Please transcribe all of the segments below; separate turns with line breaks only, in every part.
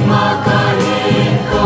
makahin ko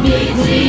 Hãy subscribe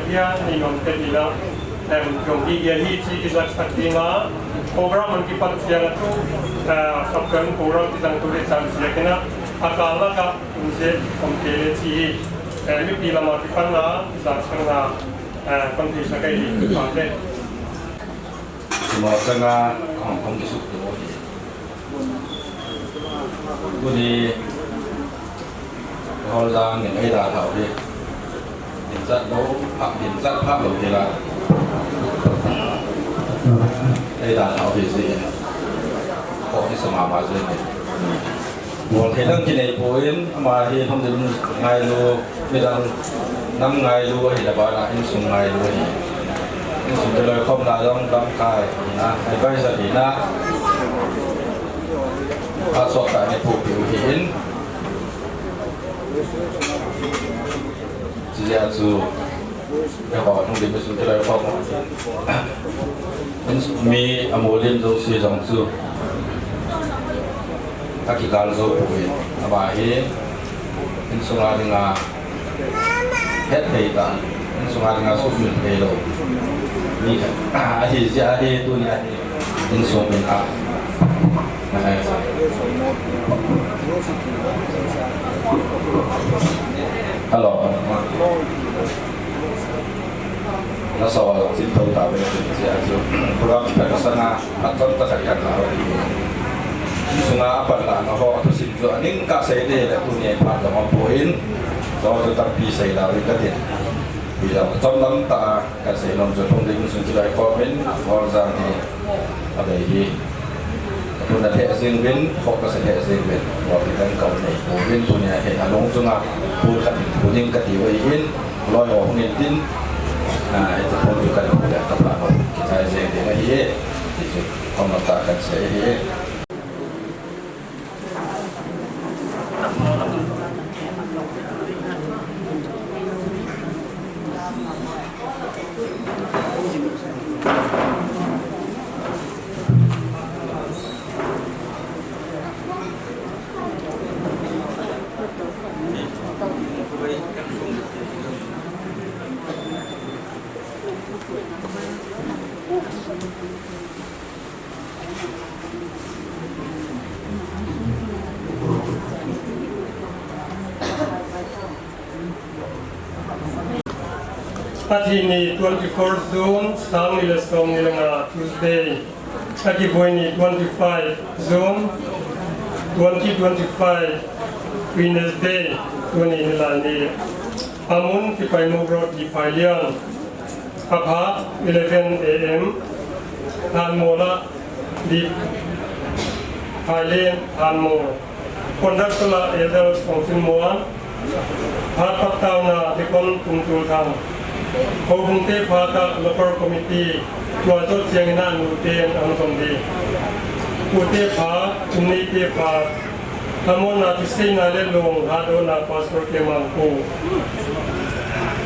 Ia ni nom tedila jom dia hi ci kisah saktinga program mengkipat siang itu sabkan program kisah tulis siang kena akala ka unse kompele ci ini bila matikan la kisah setengah konti sakai di pantai
semua setengah kampung kisuk Budi Holkhojang yang ada tahu dia Zat đâu Pháp hiện zat Pháp đầu tiên là đây là thảo vị gì có cái sự mà gì này một cái đăng ký này phổ biến mà thì thông tin ngày luôn bây giờ 5 ngày luôn thì là bảo là in sung ngày luôn in sung cái lời không là trong đăng cài na hay bây giờ thì na phát xuất tại này phổ biểu hiện chỉ là dù cái họ không định cái lời không mi amolin dấu suy dòng dù các kỳ can dấu phổ biến bà hi in sung la dengan hết thầy ta in sung la dengan sốt mình thầy đâu ni ahi si ahi tu ni ahi in sung mình a này hello nó sau xin thâu tạo về sự program phải có sana atau tak ada kalau sungai apa lah kalau tu sih tu ini kat saya dia tu ni pada mampuin kalau tetap bisa lari ke dia bila trong lắm ta kat saya nom tu pun dia mesti ada komen Holkhojang ni ada ini tu nak hệ riêng bên họ có sẽ hệ riêng bên và thì đang cầu này của bên tu ni hệ hà long sungai pun kat pun yang kat dia ini loy orang ni tin itu pun juga ada tempat saya sendiri dengan dia itu komentarkan saya dia
Hari ini 24 June, sang nila song nila Tuesday. Hari ini 25 June 2025 Wednesday. Tuni nila ni amun kipai mugro di Phailen. Apa 11 AM. Han mola di Phailen han mo. Kondak sela edel kongsin moan. Hat tahu na dikon tungtul tang. Holkhojang Phata local committee ตัวจดเชียงนั่นอุเทนอันสมดีอุเทพาอุนิเทพาทั้งหมดนาทิศนาเลลงหาโดนาพาสปอร์ตเกมังกู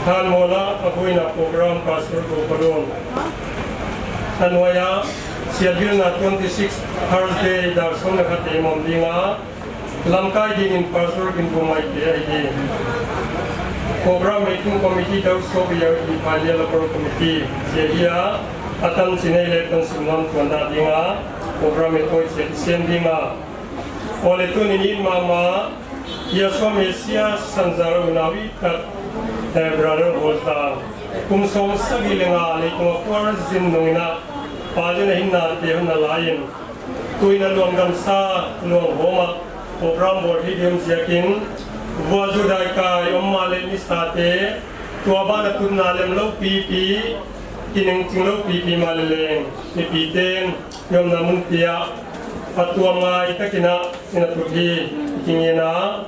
ท่านโมละอภัยนาโปรแกรมพาสปอร์ตกูกระโดนท่านวายาเสียดิลนา26 Thursday ดาวสมนักเตมอมดีงาลำกายดินพาสปอร์ตกินกูไม่เดียดีProgram Making Committee daw so biya Phailen Local Committee siya atan sinay leton sinon kuanda dinga program ito siya dinga oleh tu nini mama ya so mesia sanzaro nawi kat brother Holkhojang kung so sagilenga ni kung kwar zin nungina pajena hinna tehon na lain tuina luanggan sa luang homa program board hidim siyakin Wajud daika omale ni sate tua bana tunna lem lo pipi kining ting lo pipi maleleng ni piten yom namun tia atua ngai takina sinatuhi kingena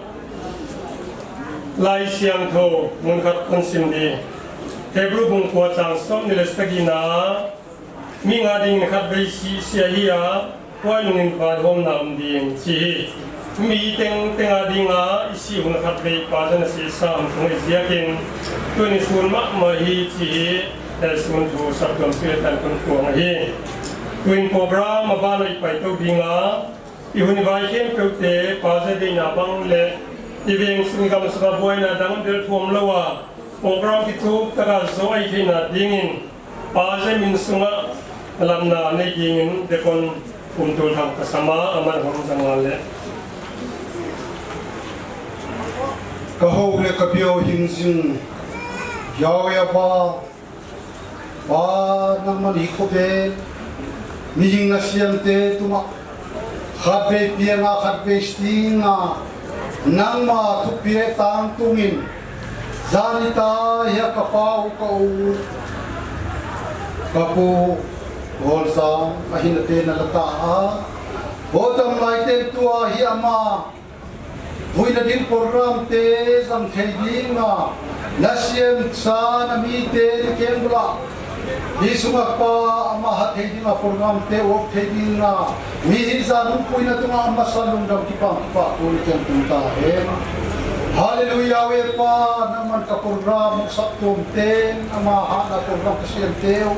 lai siang tho mun khat konsim di Hebrew Holkhojang so nilestagina mingading nakadrisi siya hiya walungin pa hom din si mi tengadinga isi hunakadri pa na si sa ang isiyakin tuni sunma mahi si sun tu sabdom siletan kun ko ngahi tuin program mabalo ipaito dinga ihunibai ken pute pa de na bang le ibeng sungam sa buhay na dang del pom lawa program itu tagal so ay na dingin paje min sunga alam na ne dingin dekon kuntul hang kasama aman hom jangale
kahau le kapio hingsin yawe pa naman ikobe mihing nasyante tuma khabe pianga khabe stinga nangma thupie tang tungin zanita ya kapau kau kapu holsa ahinate na lata bodam laite tua hi ama huina din program te sam thedinga nasiem sa nami te kembra isuma pa ama hathedinga program te ok thedinga mi hinsa nu puina tunga amma salung dam kipa ul ken tunta he haleluya we pa naman ka program saktum ten ama hana program kasiem teo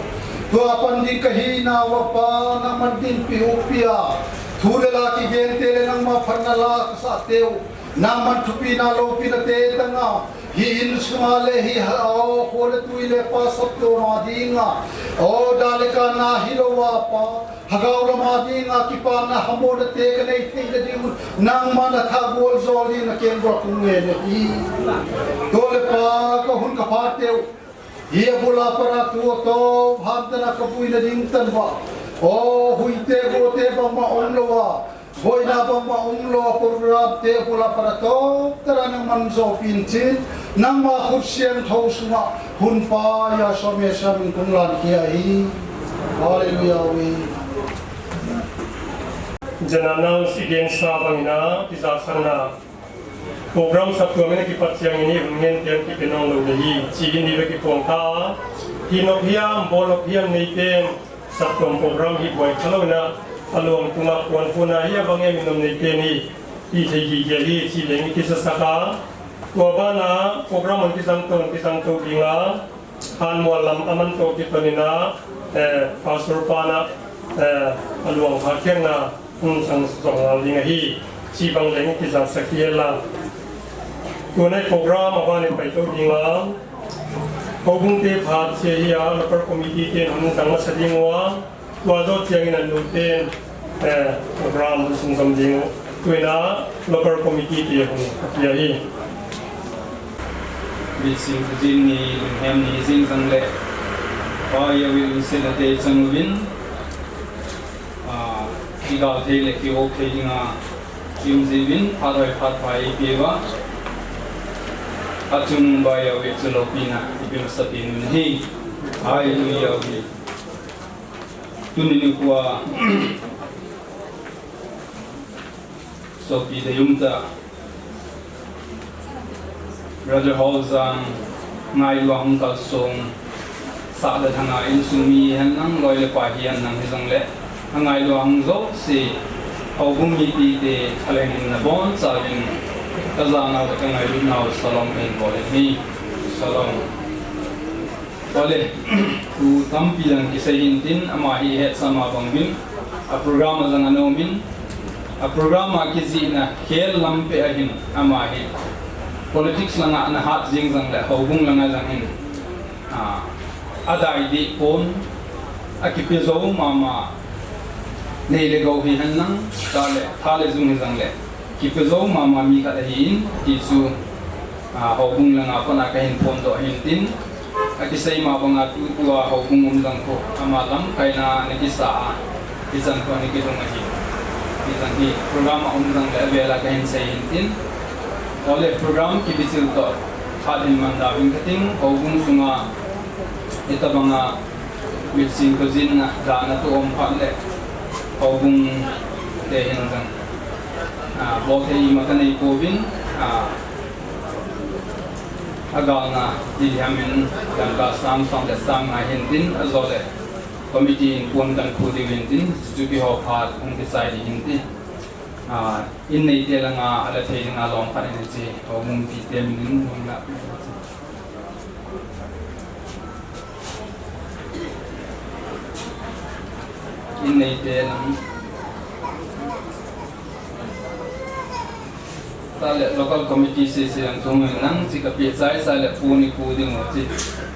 to apan din kahina wa pa naman din piupia thulala ki gente le nang ma phanala sa teo naman tupina lo pinate tanga hi insumale hi o khole tuile pa sabto madinga o dalika na hilowa pa hagaula madinga kipana hamode te kanai tinga dim nang mana thagol zoli na kenwa kunge ne hi tole pa ko hun ka pateu hi bula para tu to bhamtana kapuina ding tanwa o huite gote bama onlowa boina bama umlo program te pula para to tara nang manzo pinchin nang ma khursian thosuma hun pa ya somesha min kunglan kia hi haleluya we
janana sigen sabangina kisasana program sabtuamena ki patyang ini ngen tiang ki penong lo dehi chigin ni ki pongta hinokhiam bolokhiam neiten sabtum program hi boy khalona along tunga kuan puna hiya bange minom neiteni hi thegi geli chi lengi kisasaka wabana program on kisang to dinga han molam aman to kitonina pastor pana along hakena sang song dinga hi chi bang lengi kisang sakiela tunai program abane pai to dinga hobung te phat che hiya local committee te hum sang sadingwa wazo chiang in luten program sung sam ding tuina local committee te hum ya hi
bising kujin ni hem ni sing sang le pa ya wi sel te sang win ki ga the le ki o the dinga kim ji win pharoi phat pai pewa achung ba ya wi chelopina ibim sapin hi hallelujah wi tunini kwa sopi de yumta brother Holkhojang ngai luang kal song sa da thanga in sumi han nang loi le pa hian nang hi jang le ngai luang zo si hobung mi ti de thaleng na bon sa in kazana ka ngai lu naw salom en bole ni salom bole tu tampi lang ki sayin tin ama hi het sama bangin a program jang anomin a program ki zina khel lampe ahin ama hi politics langa na hat jing jang le hobung langa jang hin adai di pon akipezo mama nei le go hi han nang thale zung jang le kipezo mama mi ka hin ti su hobung langa pana ka hin pon do hin tin akisai ma banga tu tua hobung jang ko amalam kaina ne kisa kisan ko ni kidong hi kisan hi program jang le vela ka hin sai hin tin oleh program ki bisil to khalin manda wing kating hobung sunga ita banga mitsing ko jin na dana to om phalle hobung te hin jang bothei makanai kovin agana dihamin dan ka sam le sam na hindin azole committee pon kan khudi hindin juki ho phat ong decide hindi in nei te langa ala thei nga long khan ni chi ho mum ti te min mum la in nei te lang tale local committee se ang thong nang chi ka pi sai sai le puni ku ding mo chi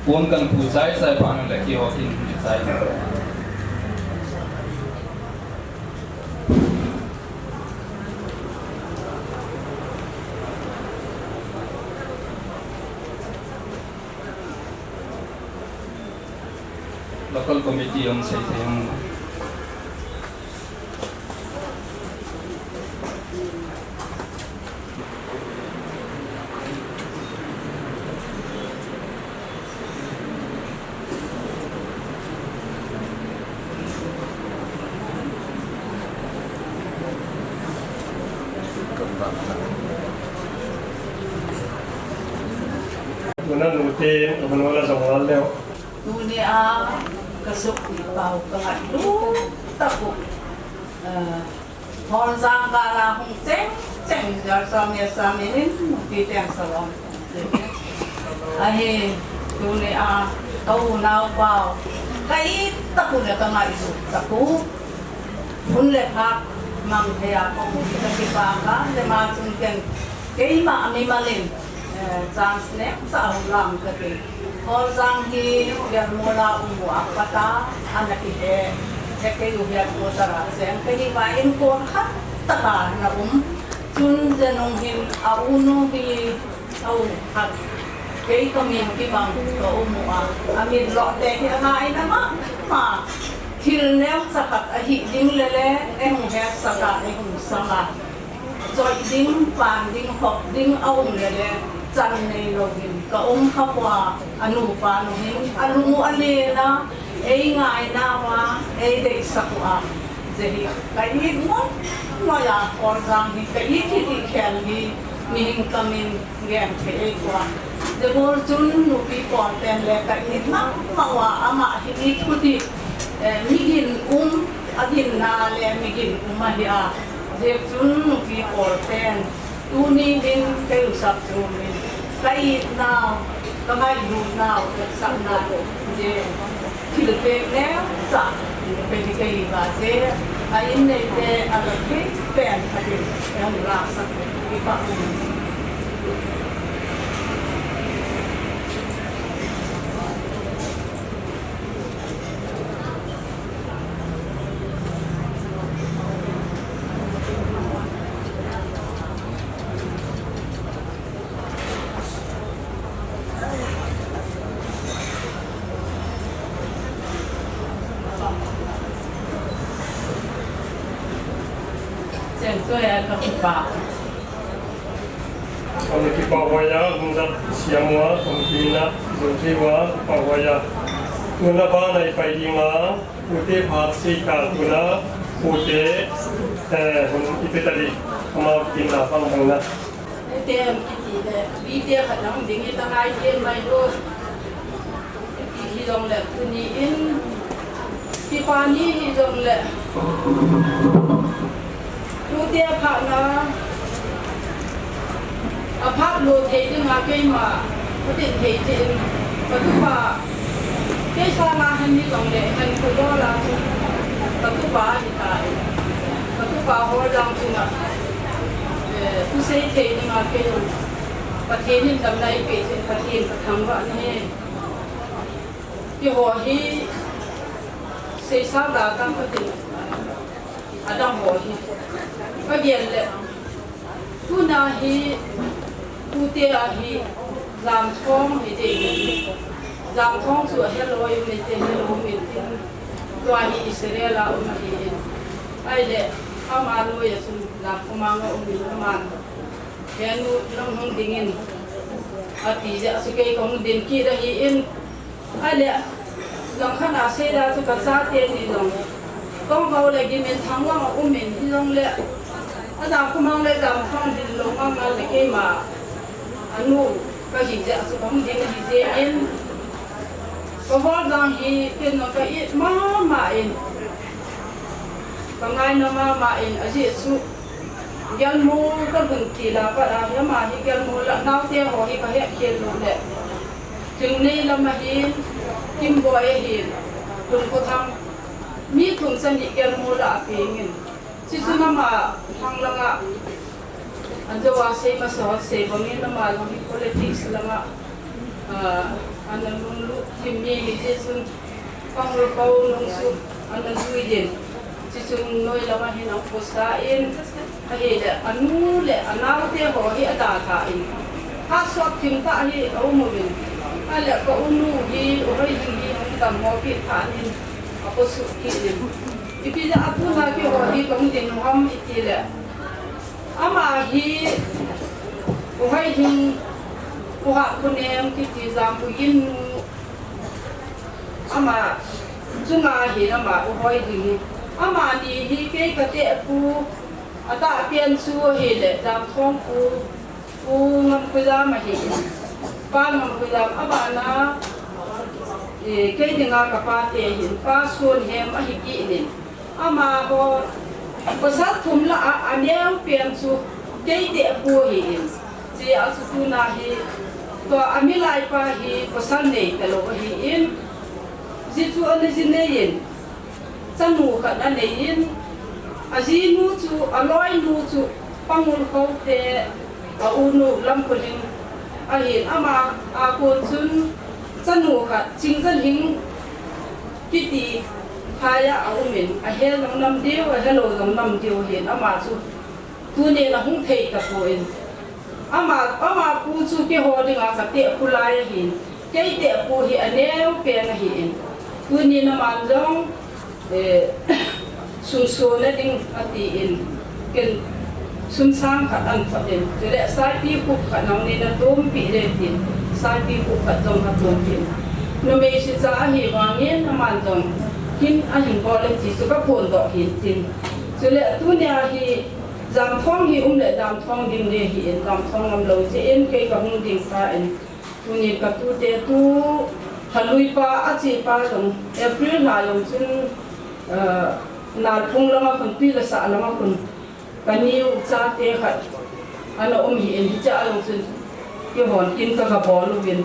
pon kan pu sai sai pa no le ki ho in sai local committee ang sai yung
Una nuti wala sa wala leo.
Nuni kasuk di pau kengadu takut. Holkhojang kala hong ceng jar sam ini nuti tiang salon. Ahi nuni tau nau pau kai takut ya kama itu takut. Pun lepak mang hea kong kita kipaka le macam kan kai ma ami malin. Chance ne sa ulang kati Holkhojang hi biar mula umu apata anak ide ke biar utara sen ke ba in ko khat taka na chun janong hin auno bi au hat ke kami ki bang ko umu amin lo te hi ngai na ma thil ne sa khat a hi ding lele em he sa ka ni hum sama choi ding pan ding hop ding au lele chan nei lo hin ka khapwa anu pa no hin anu mu ale na ei ngai na wa ei de sakwa jehi kai mo ma ya Holkhojang hi kai thi khel hi mi hing kamin gem the kwa de bol chun nu pi kon ten le kai ma wa ama hi thuti migin adin na le migin ma hi je chun nu pi kon ten tuni din kai usap chun kai now kamay du now sa na je kilpe ne sa pwede kai ba je ayin ne te agaki pen ati ang rasa ipa saya kekipak.
Kami kipak waya, hendak siamwa, kami mina, zunjiwa, kipak waya. Tuna ba na ipaidinga, ute phatsi ka tuna, ute ipetali, kama kinna panghangna.
Tem kiti de, video kadang dingi tangai yen mai do. Kiti dong le kuni in, tipani dong le. Ute phana apap lo thei ding ma ke ma putin thei tin patupa ke sama han ni long le han ko do la patupa ni tai patupa Holkhojang chunga ku sei thei ding ma ke pathen ni tam nai pe chen pathen pathang wa ne ki ho hi sei sa da kam patin adam ho hiก็เย็นเลยผู้นาฮีผู้เตียฮีจามท้องฮีเจจามท้องสวยเฮโลยมีเจเฮโลมีตัวฮีอิสราเอลเอามาฮีไอ้เด็กเข้ามาด้วยสุนหลับเข้ามาว่ามีมันแค่นู้น้องห้องดิ่งอาทิตย์จะสุกี้ของดิ่งกี่ได้ยินไอ้เด็กหลังขนาดเสียดายสุขภาพเตียนดีลงต้องเขาเลยกินเป็นทั้งว่าอุ้มเป็นที่ลงเลยอาจารย์คุณมองเลยจำท่องดินลงมาเลยกี่มาอนุ cái gì vậy sự không đi cái gì em có bao giờ thì tiền nó cái ít mà em còn ai nó mà em ở gì su gian mua cái bụng chỉ là cái nào nhưng mà thì gian mua là nào theo họ thì phải hết tiền luôn đấy chừng này là mà hiện kim bội hiện đừng có thằng mi thùng sinh thì gian mua là tiền chỉ số nào mà thằng là ngã anh choว่า say mà sao say bằng như nào mà làm politics là ngã anh là luôn lúc tìm gì thì chúng phong lưu câu nông su anh là duy điển chỉ chúng nói là mà hiện ông có sai in hay là anh nu lệ anh nào thì họ thì đã thay hát sốt chúng ta thì ông mua mình hay là có nu thì ở đây thì ông cầm mua cái thản thì có sự kiện thì bây giờ tôi nói cái họ thì cũng tiền không ít lệ ama hi uhai hin uha kunem kiti zampu yin ama chunga hi ama uhai hi ama ni hi ke kate pu ata pian su hi le jam thong pu ngam ku za ma hi pa ngam ku za ama na ke dinga ka pa te hin pa suon hem a hi ki ni ama ho pasat thum la aneu pian su dei de pu hi ji a su tu na hi to amilai pa hi pasan nei te lo hi in ji chu an ji nei in chanu kha na nei in a ji nu chu aloi nu chu pangul ko te a u nu lam ko jing a hi ama a ko chun chanu kha ching zan hing kiti kaya aumin a hel long nam dio a hello long nam dio hin ama chu tu ne na hung thei ta poin ama pu chu ke ho dinga ka te kulai hin ke te pu hi aneu pe na hin tu ne na man jong sun so na ding ati in ken sun sang khat an pha den le sai pi ku khat nang ne na tom pi le tin sai pi ku khat jong ha tom tin no me si cha hi wangin na man jong hin a hin ko le chi su ka phon do hin tin chu le tu nya hi jam thong hi le jam thong dim le hi en jam thong ngam lo che en ke ka hung ding sa en tu ni ka tu te tu halui pa a chi pa dong april la yong chun na phung la ma khun pi la sa la ma khun ka niu cha te khat ana hi en hi cha long chun ke hon kin ka ka bol lu win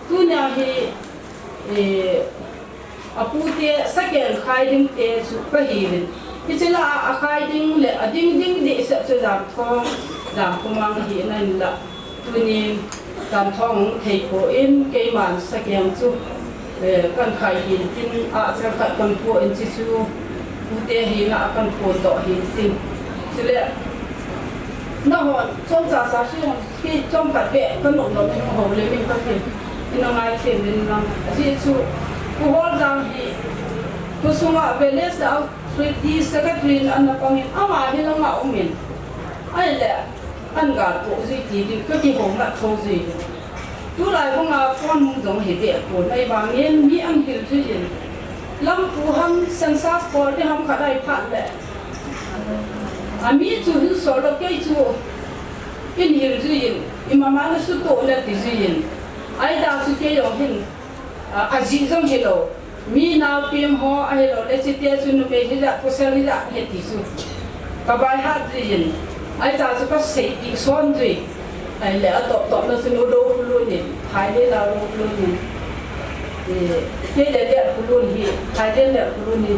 tu nya hi apu te second hiding te su pa hi kichila a hiding le a ding de sa chu jam thong jam kumang hi na la tuni jam thong thei ko in ke man second chu kan khai hin tin a cha khat kan po in chi chu pu te hi na kan po do hi tin chile na hon chong cha sa su ki chong ka be kan no no ho le min ka tin ina ngai chen din lang ji chu ku hol jang hi ku sunga beles au di secretary an pangin ama hilang ma umin ai le an ga to ji ti di ka ki hong na tho ji tu lai bang a kon mu dong he be ko nai bang yen mi an hil ji yin lam pu ham sansa ko de ham khadai pha le ami chu hi so lo ke chu in hil ji yin imama na su to le ti ji yin ai da su ke yo hin a ji jong hello mi nào phim ho ai lo le chitia chun pe hi la posali la he ti su ka bai ha din ai ta su ka sei ti son ji ai le to to no su no do lu ni thai le la lu ni ke le le lu ni thai le le lu ni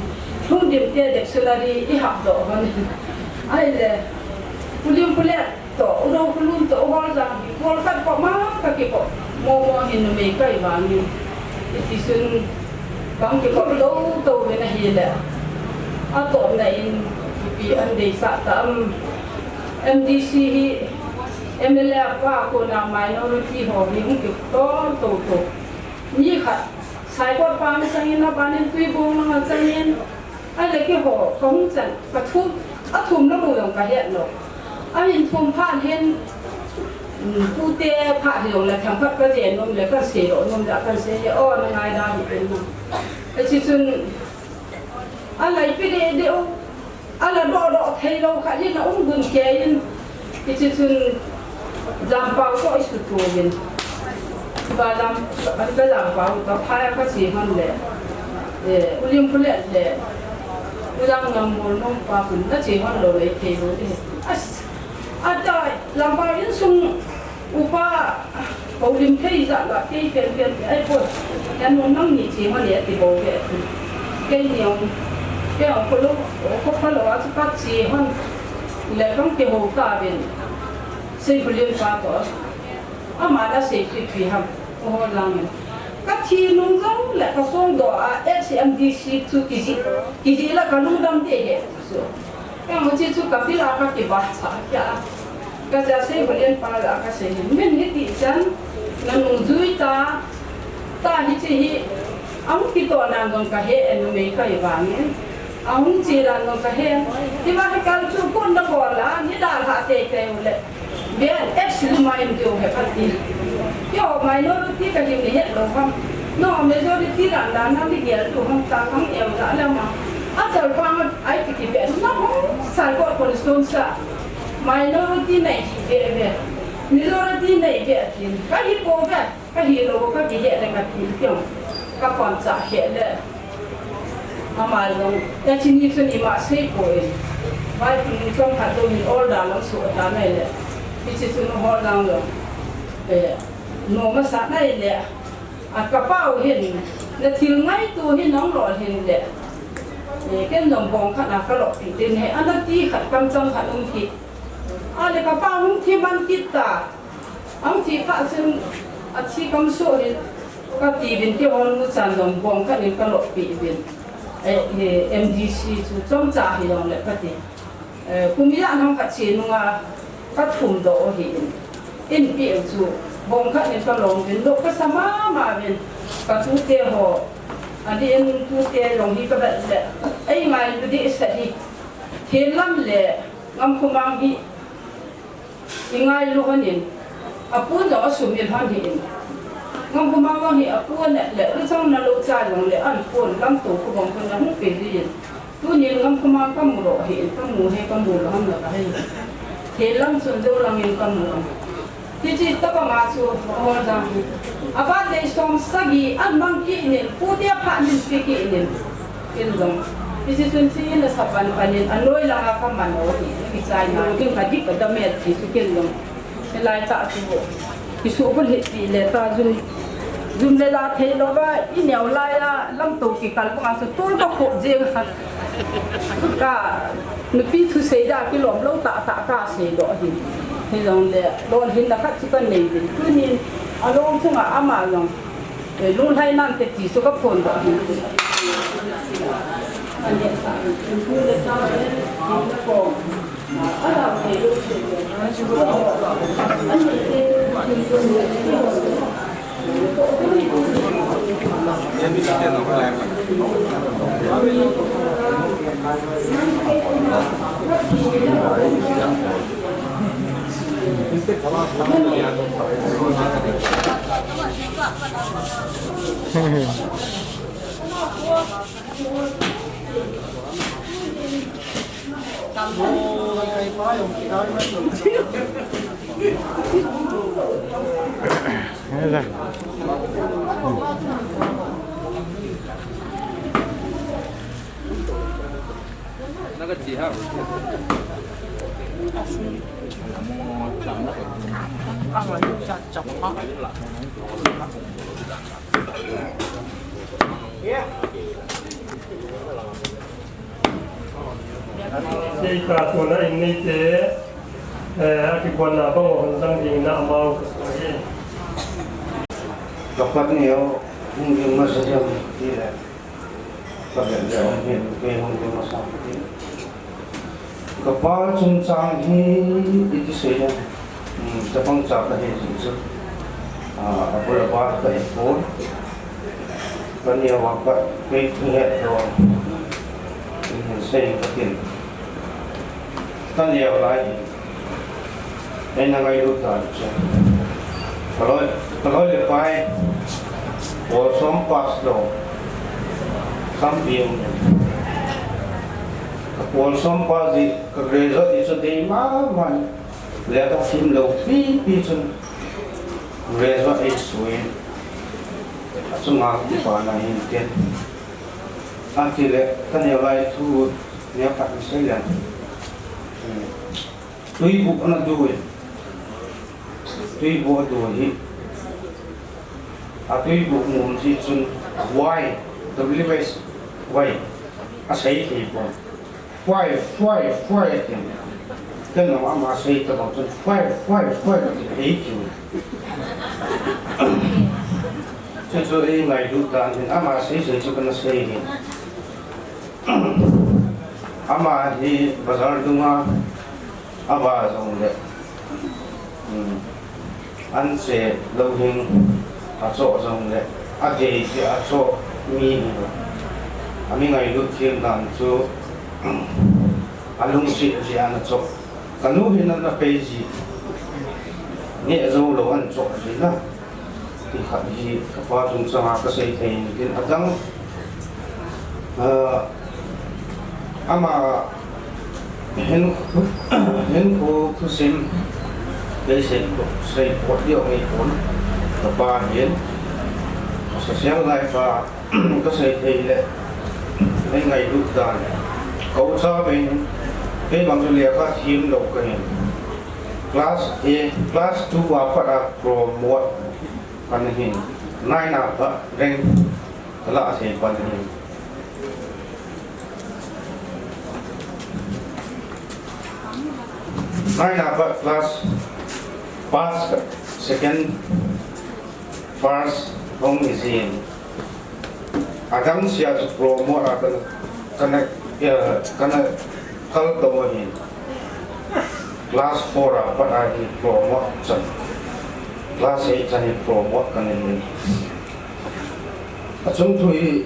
Lhungdim te de salary I hap do han ai le pulim pule to do pulun to hol jang bi hol kan ko ma ka ki ko mo hin me kai ba ni ti sun bang ki ko lo to ve na hi le a to na in bi an de sa tam MDC hi MLA pa ko na minority ho bi hung ki to ni kha sai ko pa mi sang in na ba nen tui bong na chang yen a le ki ho khong chan ka thu a thum na mu dong ka het lo a hin thum phan hen pu te pha hiong la thang phat ka je nom le ka se ro nom da kan se ye o na ngai da hi pen na a chi chun a lai pi de o a la do thei lo kha hin na gun ke yin ki chi chun jam pa ko isu tu bin ba lam an ba lam pa ta phaya ka si han le ulim pule le ulang ngam mol nom pa kun na chi han lo le ke lo de as ada lam pa in sung upa ulim ke za la ke ken ai po yan non nang ni chi han le ti bo ke ke ni ông cái ông có lo á bắt chi han le trong cái hồ cả bên xây liên qua đó mà đã xây phi ham hồ lang các chi nông dân là có song đó MDC tu cái gì là cái Lhungdim thế hệ cái mà chỉ tu cái là cái bát sa cái giờ xây liên qua là cái xây mình hết đi chân nên nông duy ta hết chỉ ông cái tổ nàng còn cái hệ anh mấy cái vàng ấy ông chỉ là nó cái hệ thì mà cái câu chuyện con nó gọi là như đào hạ tệ tệ vậy bây giờ Ahsi mai điều hệ phát triển cái họ mai nó tí cái gì hết rồi không nó bây giờ tí là nó đi kia rồi không ta không em đã làm mà giờ quan ai thì cái việc nó không sai qua con số sa mai nó tí này về về nếu nó tí này về thì cái gì cô cái gì đâu cái gì hệ là cái gì kiểu các con trả hệ là mà long cái chuyện như thế này mà xây rồi vậy thì trong hạt tôi mình all đã lắm số đã này là cái chuyện nó all đang rồi nó mà sáng này là cái bao hiện là thiếu ngay tôi hiện nóng rồi hiện là cái nồng bông khát là cái lọ thì tên này anh đã đi khát cam trong khát ông thịt là cái bao ông thịt ăn thịt ta ông thịt khát xem chỉ cam số hiện cái tì bên kia ông muốn sản nồng bông khát nên cái lọ bị bên MDC trong trả thì lòng lại phát triển cũng biết anh không phát triển mà phát thùng độ thì in biểu chủ bông khát nên cái lòng bên lúc cái sao mà bên cái chú tê họ anh đi in chú tê lòng đi cái bệnh lệ ấy mà đi sẽ đi thế lắm lệ ngắm không mang đi ngay lúc anh apun đó sum in han hi ngam ko ma hi apun le lu chang na lo cha long le an pon lam to ko bang ko na hu pe ri tu ni ngam ko ma kam ro hi kam mu he kam mu lo ham la hai the lam sun do lang in kam mu ti chi ta ba ma chu ho da aba de som sagi an mang ki ni pu dia pha ni pi ki ni kin long ti chi sun chi na sa pan panin an loi la ka man o hi ki chai na kin ka dik da me ti su kin long lai ta tu ki su bul hit pi le ta zum le la the lo ba I neu lai la lam to ki kal pa su tul ka kho je ka nu pi thu se da ki lom lo ta ka se do hi he long le lo hin da ka chi kan nei din tu ni a long chung a ama long e lu lai nan te ti su ka phon do hi an ye sa tu le ta le ni ko ada ke lu se an chi ko an ye
Em biết cái nó có làm nó có gì hả?
Di peraturan ini akibat apa orang di nak mau
Dapat ni yo mungkin masa jam tidak pada jam ni mungkin masa ini. Kapal cungcang ini itu saja. Tapang cakap ni sih. Apa lepas ke ekor. Kan dia wakat keinget doang. Ini saya kecil. Kan dia lagi. Ini nak hidup tak. Kalau lepas, orang pas dong, sambil orang pas di kerja di sana mana, lihat film lo, film
về rồi ấy suy chúng ta đi qua này hiện tiền anh chị lệ cái này lại thu nếu phát sẽ liền tuy bộ nó đuổi tuy bộ đuổi tuy bộ muốn gì chun why w why sẽ thì bộ why cái nào mà sẽ cái nào chun why thì ấy chứ cho ấy ngày lúc đó thì ama sẽ cho cái nó sẽ thì ama thì bazar đúng không ama giống vậy anh sẽ lâu hình ở chỗ giống vậy cái thì ở chỗ mi anh ngày lúc thiên đàng chỗ anh lung sĩ gì anh chỗ cái lúc hiện nó phải gì nhẹ dâu lâu anh chỗ gì đó thì khả gì các bạn chúng ta có thể thấy những cái rằng ama hen khu sim đây sẽ có điều này cuốn các bạn hiện sẽ xem lại và có thể thấy là ngày lúc đó cấu cho mình cái bằng cho liệt các team đầu cái class A class 2 và para promote phần hình nine nào đó rank là sẽ phần hình nine nào đó class pass second first home is in Adam siya to promote akan kana kalto hin class 4 apa lagi promote chan class 8 chan promote kan ini acung thui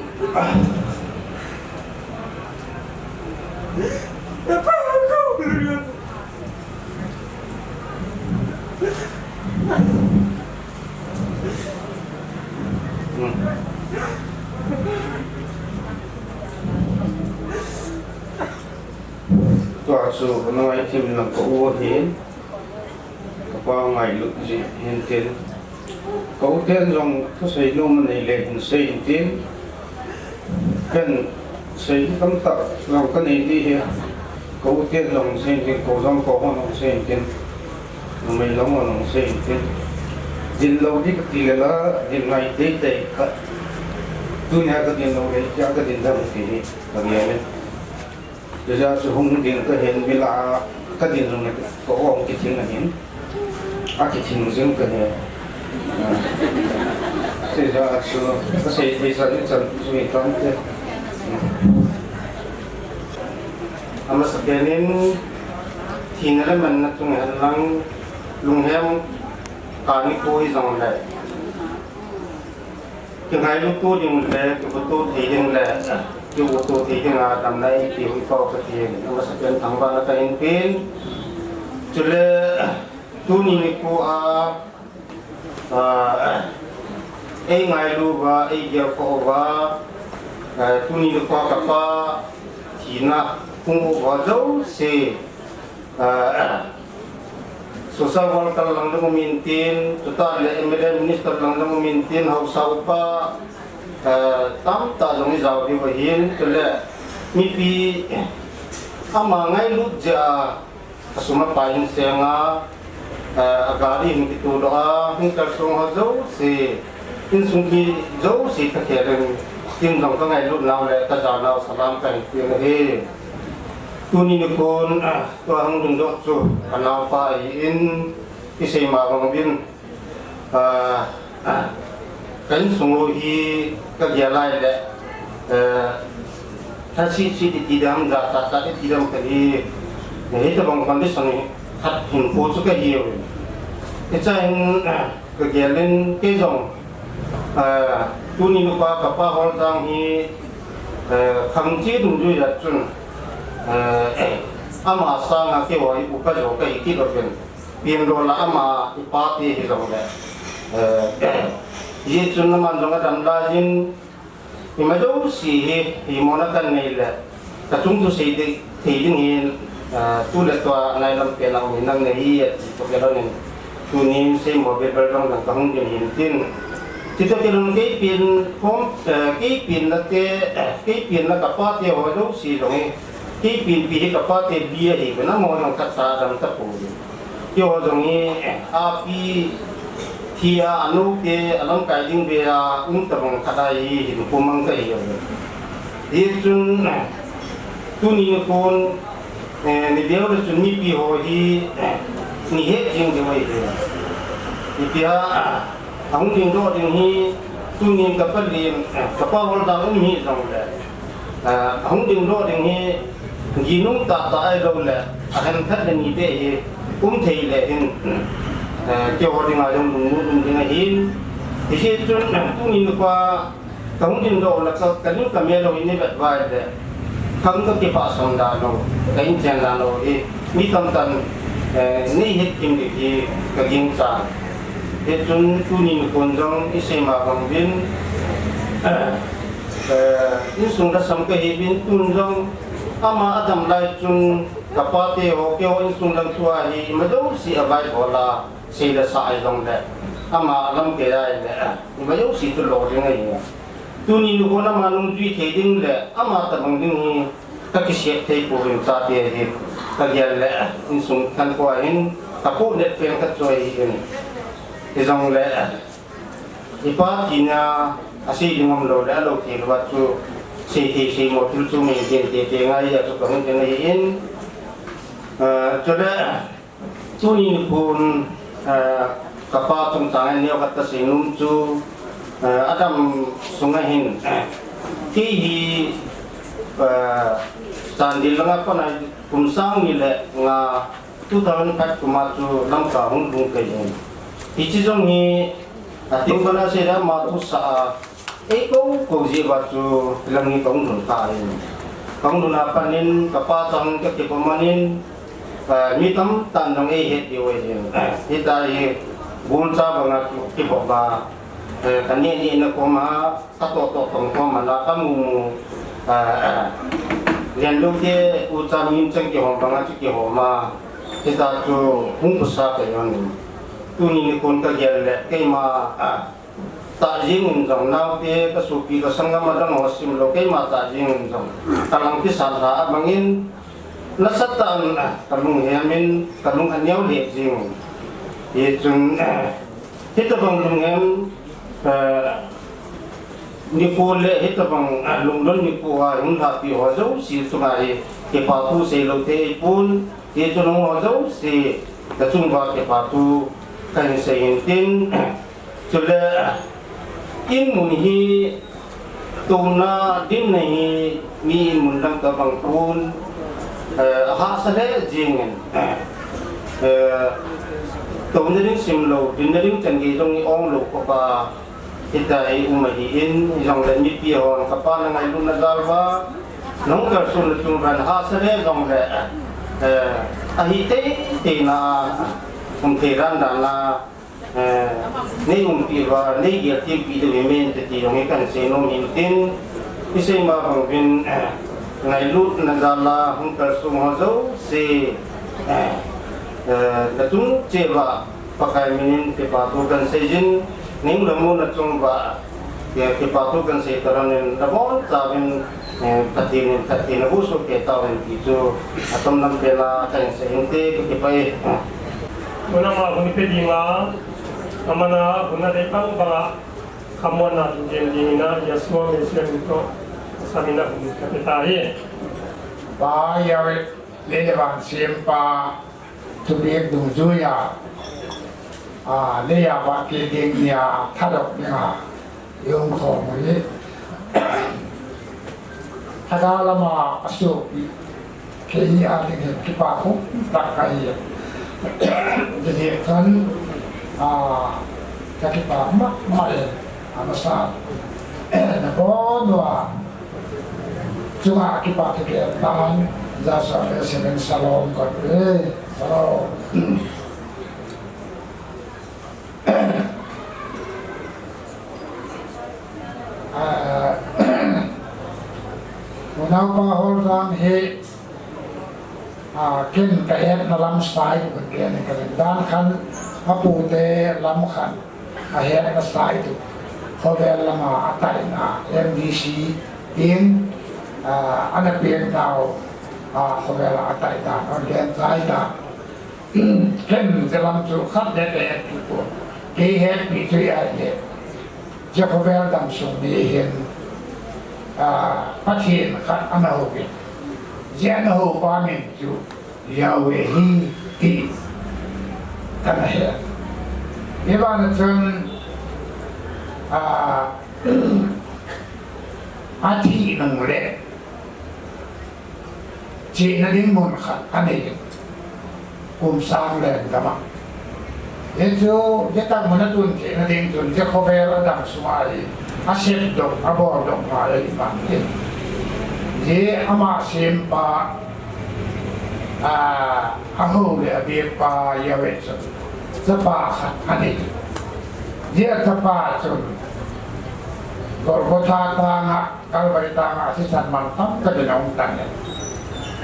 tòa chủ nói thêm là cậu hiến qua ngày lúc gì hiến tiền cậu tiền dòng có xây nôm này lệ hình xây tiền cần xây tâm tập dòng cái này đi here cậu tiền dòng xây tiền cậu dòng có dòng xây tiền mình dòng xây tiền दिन lâu đi cái tiền là दिन ngày tây tây tu nhà cái दिन lâu đấy cha cái दिन đâu thì là nghe đấy bây giờ sự hung điện cái hiện vì là cái điện dùng này có ông cái tiếng là hiện cái tiếng dùng cái này bây giờ sự cái gì bây giờ những trận suy toán thế ama sebenarnya tinggal mana tu ngelang Lhungdim kami koi zaman le cái ngày lúc tôi đi một lẽ cái tôi thấy rằng là cái tôi thấy rằng là năm nay thì hội có cái tiền mà sẽเป็นtháng 3 cái in pin cho nên tôi nhìn cô ấy ngày lúc và ấy giờ có và tôi nhìn qua các ba thì na cũng có dấu xe Susah orang kalau lang memimpin, kita MDC minister lang memimpin, hausa upa, tam tak lang jauh di bahin, kalau mipi, amangai lu ja, semua paling senga, agari begitu doa, hingga semua jauh si, insungki jauh si terkeren, tim lang ngai lu nau le, tajana salam kan pilih. Tuni ni pun tuang dung dok tu kenapa in isi mawang bin kan sungguh hi kegiatan le tasi di tidak data tadi tidak tadi itu bang kondisi ni hat info juga hiu itu yang kegiatan kezong tuni lupa kapa Holkhojang hi kamji dung ju ya cun ama sang ke wa uka jo ka iki do fen piem do la ama ipati hi lo le ye chun man jong dam la jin ima do si hi mona kan nei le ta chung tu si de thi ding hi tu le to nai lam pe nang ni nang nei hi to ke lo ni tunim se mo be berong lang kahung din hintin kita kelun ke pin kom ke pin na kapate ho do si dong ke pin pi kapate bia hi na mo nang kata dam ta pu yo dong api thia anu ke alam kai ding be a tamang kadai hi pumang kai yo hi chun tunim kon ni deu le chun ni pi ho hi ni he jing de wai ni pia ang ding do ding hi tunim ka palim ka pa hol da hi dong le ang ding do ding hi ginung ta ai lo le ahan khat le ni be hi thei le hin kêu họ đi ngoài trong vùng như này hin thì khi chúng tôi nhìn qua tổng trình độ là cái lúc cầm nhau rồi như vậy vài để không có cái phát sinh ra đâu cái chuyện là đâu thì mi tâm tần ní hết kim được thì cái kinh sản thì chúng tôi nhìn con trong cái xe mà bằng viên những sung ra sắm cái hệ viên tuôn trong ama adam lai chúng kapate ho kêu những sung đang tua thì mà đâu si ở vai bỏ là si là sai trong đấy ama làm cái này đấy mà đâu si tu lo như này tu nhìn nó có mà nung duy thế đinh đấy ama tập bằng đinh các cái xếp thế của mình ta thì các cái lẽ những sung thân qua hin các cụ net phèn các chơi hin thì trong lẽ thì phát thì na Ahsi di ngom lo da lo ki wat su si mo tul su mi te ngai ya su ka hun ngai in cho da tu ni pun ka pa tung tang ne ka ta si num chu adam sungai hin ki hi san di langa pa na kum sang ni le nga 2005 kuma chu lam ka hun bung kai ni ti chi jong ni ating bana se da ma tu sa ko ji ba chu lang ni kong dun ta ni kong dun apa nin kapa tang ke ke pamanin mi tam tan dong het di we hi ta hi bun cha ba nga ki bo ba kan ni na ko ma ta to tong ko ma la ka mu lian lu ke u cha min chang ki hong ba nga ki ho ma hi ta chu hung ku sa ke yon tu ni kon ka gel le ke ma ta jing jong nau te ka su pi ka sangam ma dang hosim lo ke ma ta jing jong talang ki sa ra mangin na satan kalung hemin kalung anyau le jing ye chung hita bang lung hem ni ko le hita bang lung don ni ko ha hun ha pi ho zo si tu ngai ke pa tu se lo te pun ye chung ho zo si ka chung ba ke pa tu kan se yin tin chule in mun hi tuna din nei mi mun lang ka bang pun ha sa le jing tuna din sim lo din din chan gi jong ong lo ko pa kita ai umai in jong le mi pi hon ka pa na ngai lu na dal ba nong ka sun chung ran ha sa le jong le a hi te na te ran da na nei pi wa nei gi ti pi de men te ti ong kan se no hin tin ise ma bang bin ngai lut na da la hung ka su ho zo se da tung che wa pakai minin ke pa tu kan se jin ning la mo na chung ba ke pa tu kan se taran da bon ta bin tatin na buso ke ta wen ti chu atom nam pe la kan se inte ke pai
Muna ma kung ipedinga amana kuna de pang ba kamona din na yasmo mesya nito samina kung kapitahi
ba yawe le ban siempa tu biek dung juya le ya ba ke ding ya thadok nga yong kho mai thadalama asu ke ya ding ki pa khu tak kai jadi kan kaki pa mak mal amasa na bodwa cuma kita pikir tangan jasa residen salon kopi salon Munau Holkhojang he kin kayak dalam style begini dan kan ปูเตลำขันอาเฮนก็สายตุเขาเวลละมาอัตายนา MDC อินอันนั้นเป็นดาวเขาเวลาอัตายนาอันเดียนสายตาเข้มจะลำจุขัดเด็ดๆตัวเกี่ยปีที่อะไรจะเขาเวลดังส่งนี้เห็นพัฒน์ขัดอันนั้นโอเคเจ้าหน้าที่ความเป็นจุยาวเฮีที่กันเหรอเมื่อวันจนอาทิตย์หนึ่งเลยจีนดิ้งมุนขัดอันนี้กุมสร้างแรงดำมั่งเดี๋ยวจะตั้งมันตุนจีนดิ้งตุนจะเข้าไประดับสมัยอาเซียนดงอาบอดงมาเลยบ้างเนี่ยเดี๋ยวอามาเซียนปาอาหูเลยเบียปายาเวชจะปาขัดอันนี้เดี๋ยวจะปาจนก่อนพอทาตางะการบริตางะที่สันมันตั้งก็จะนองตันเนี่ย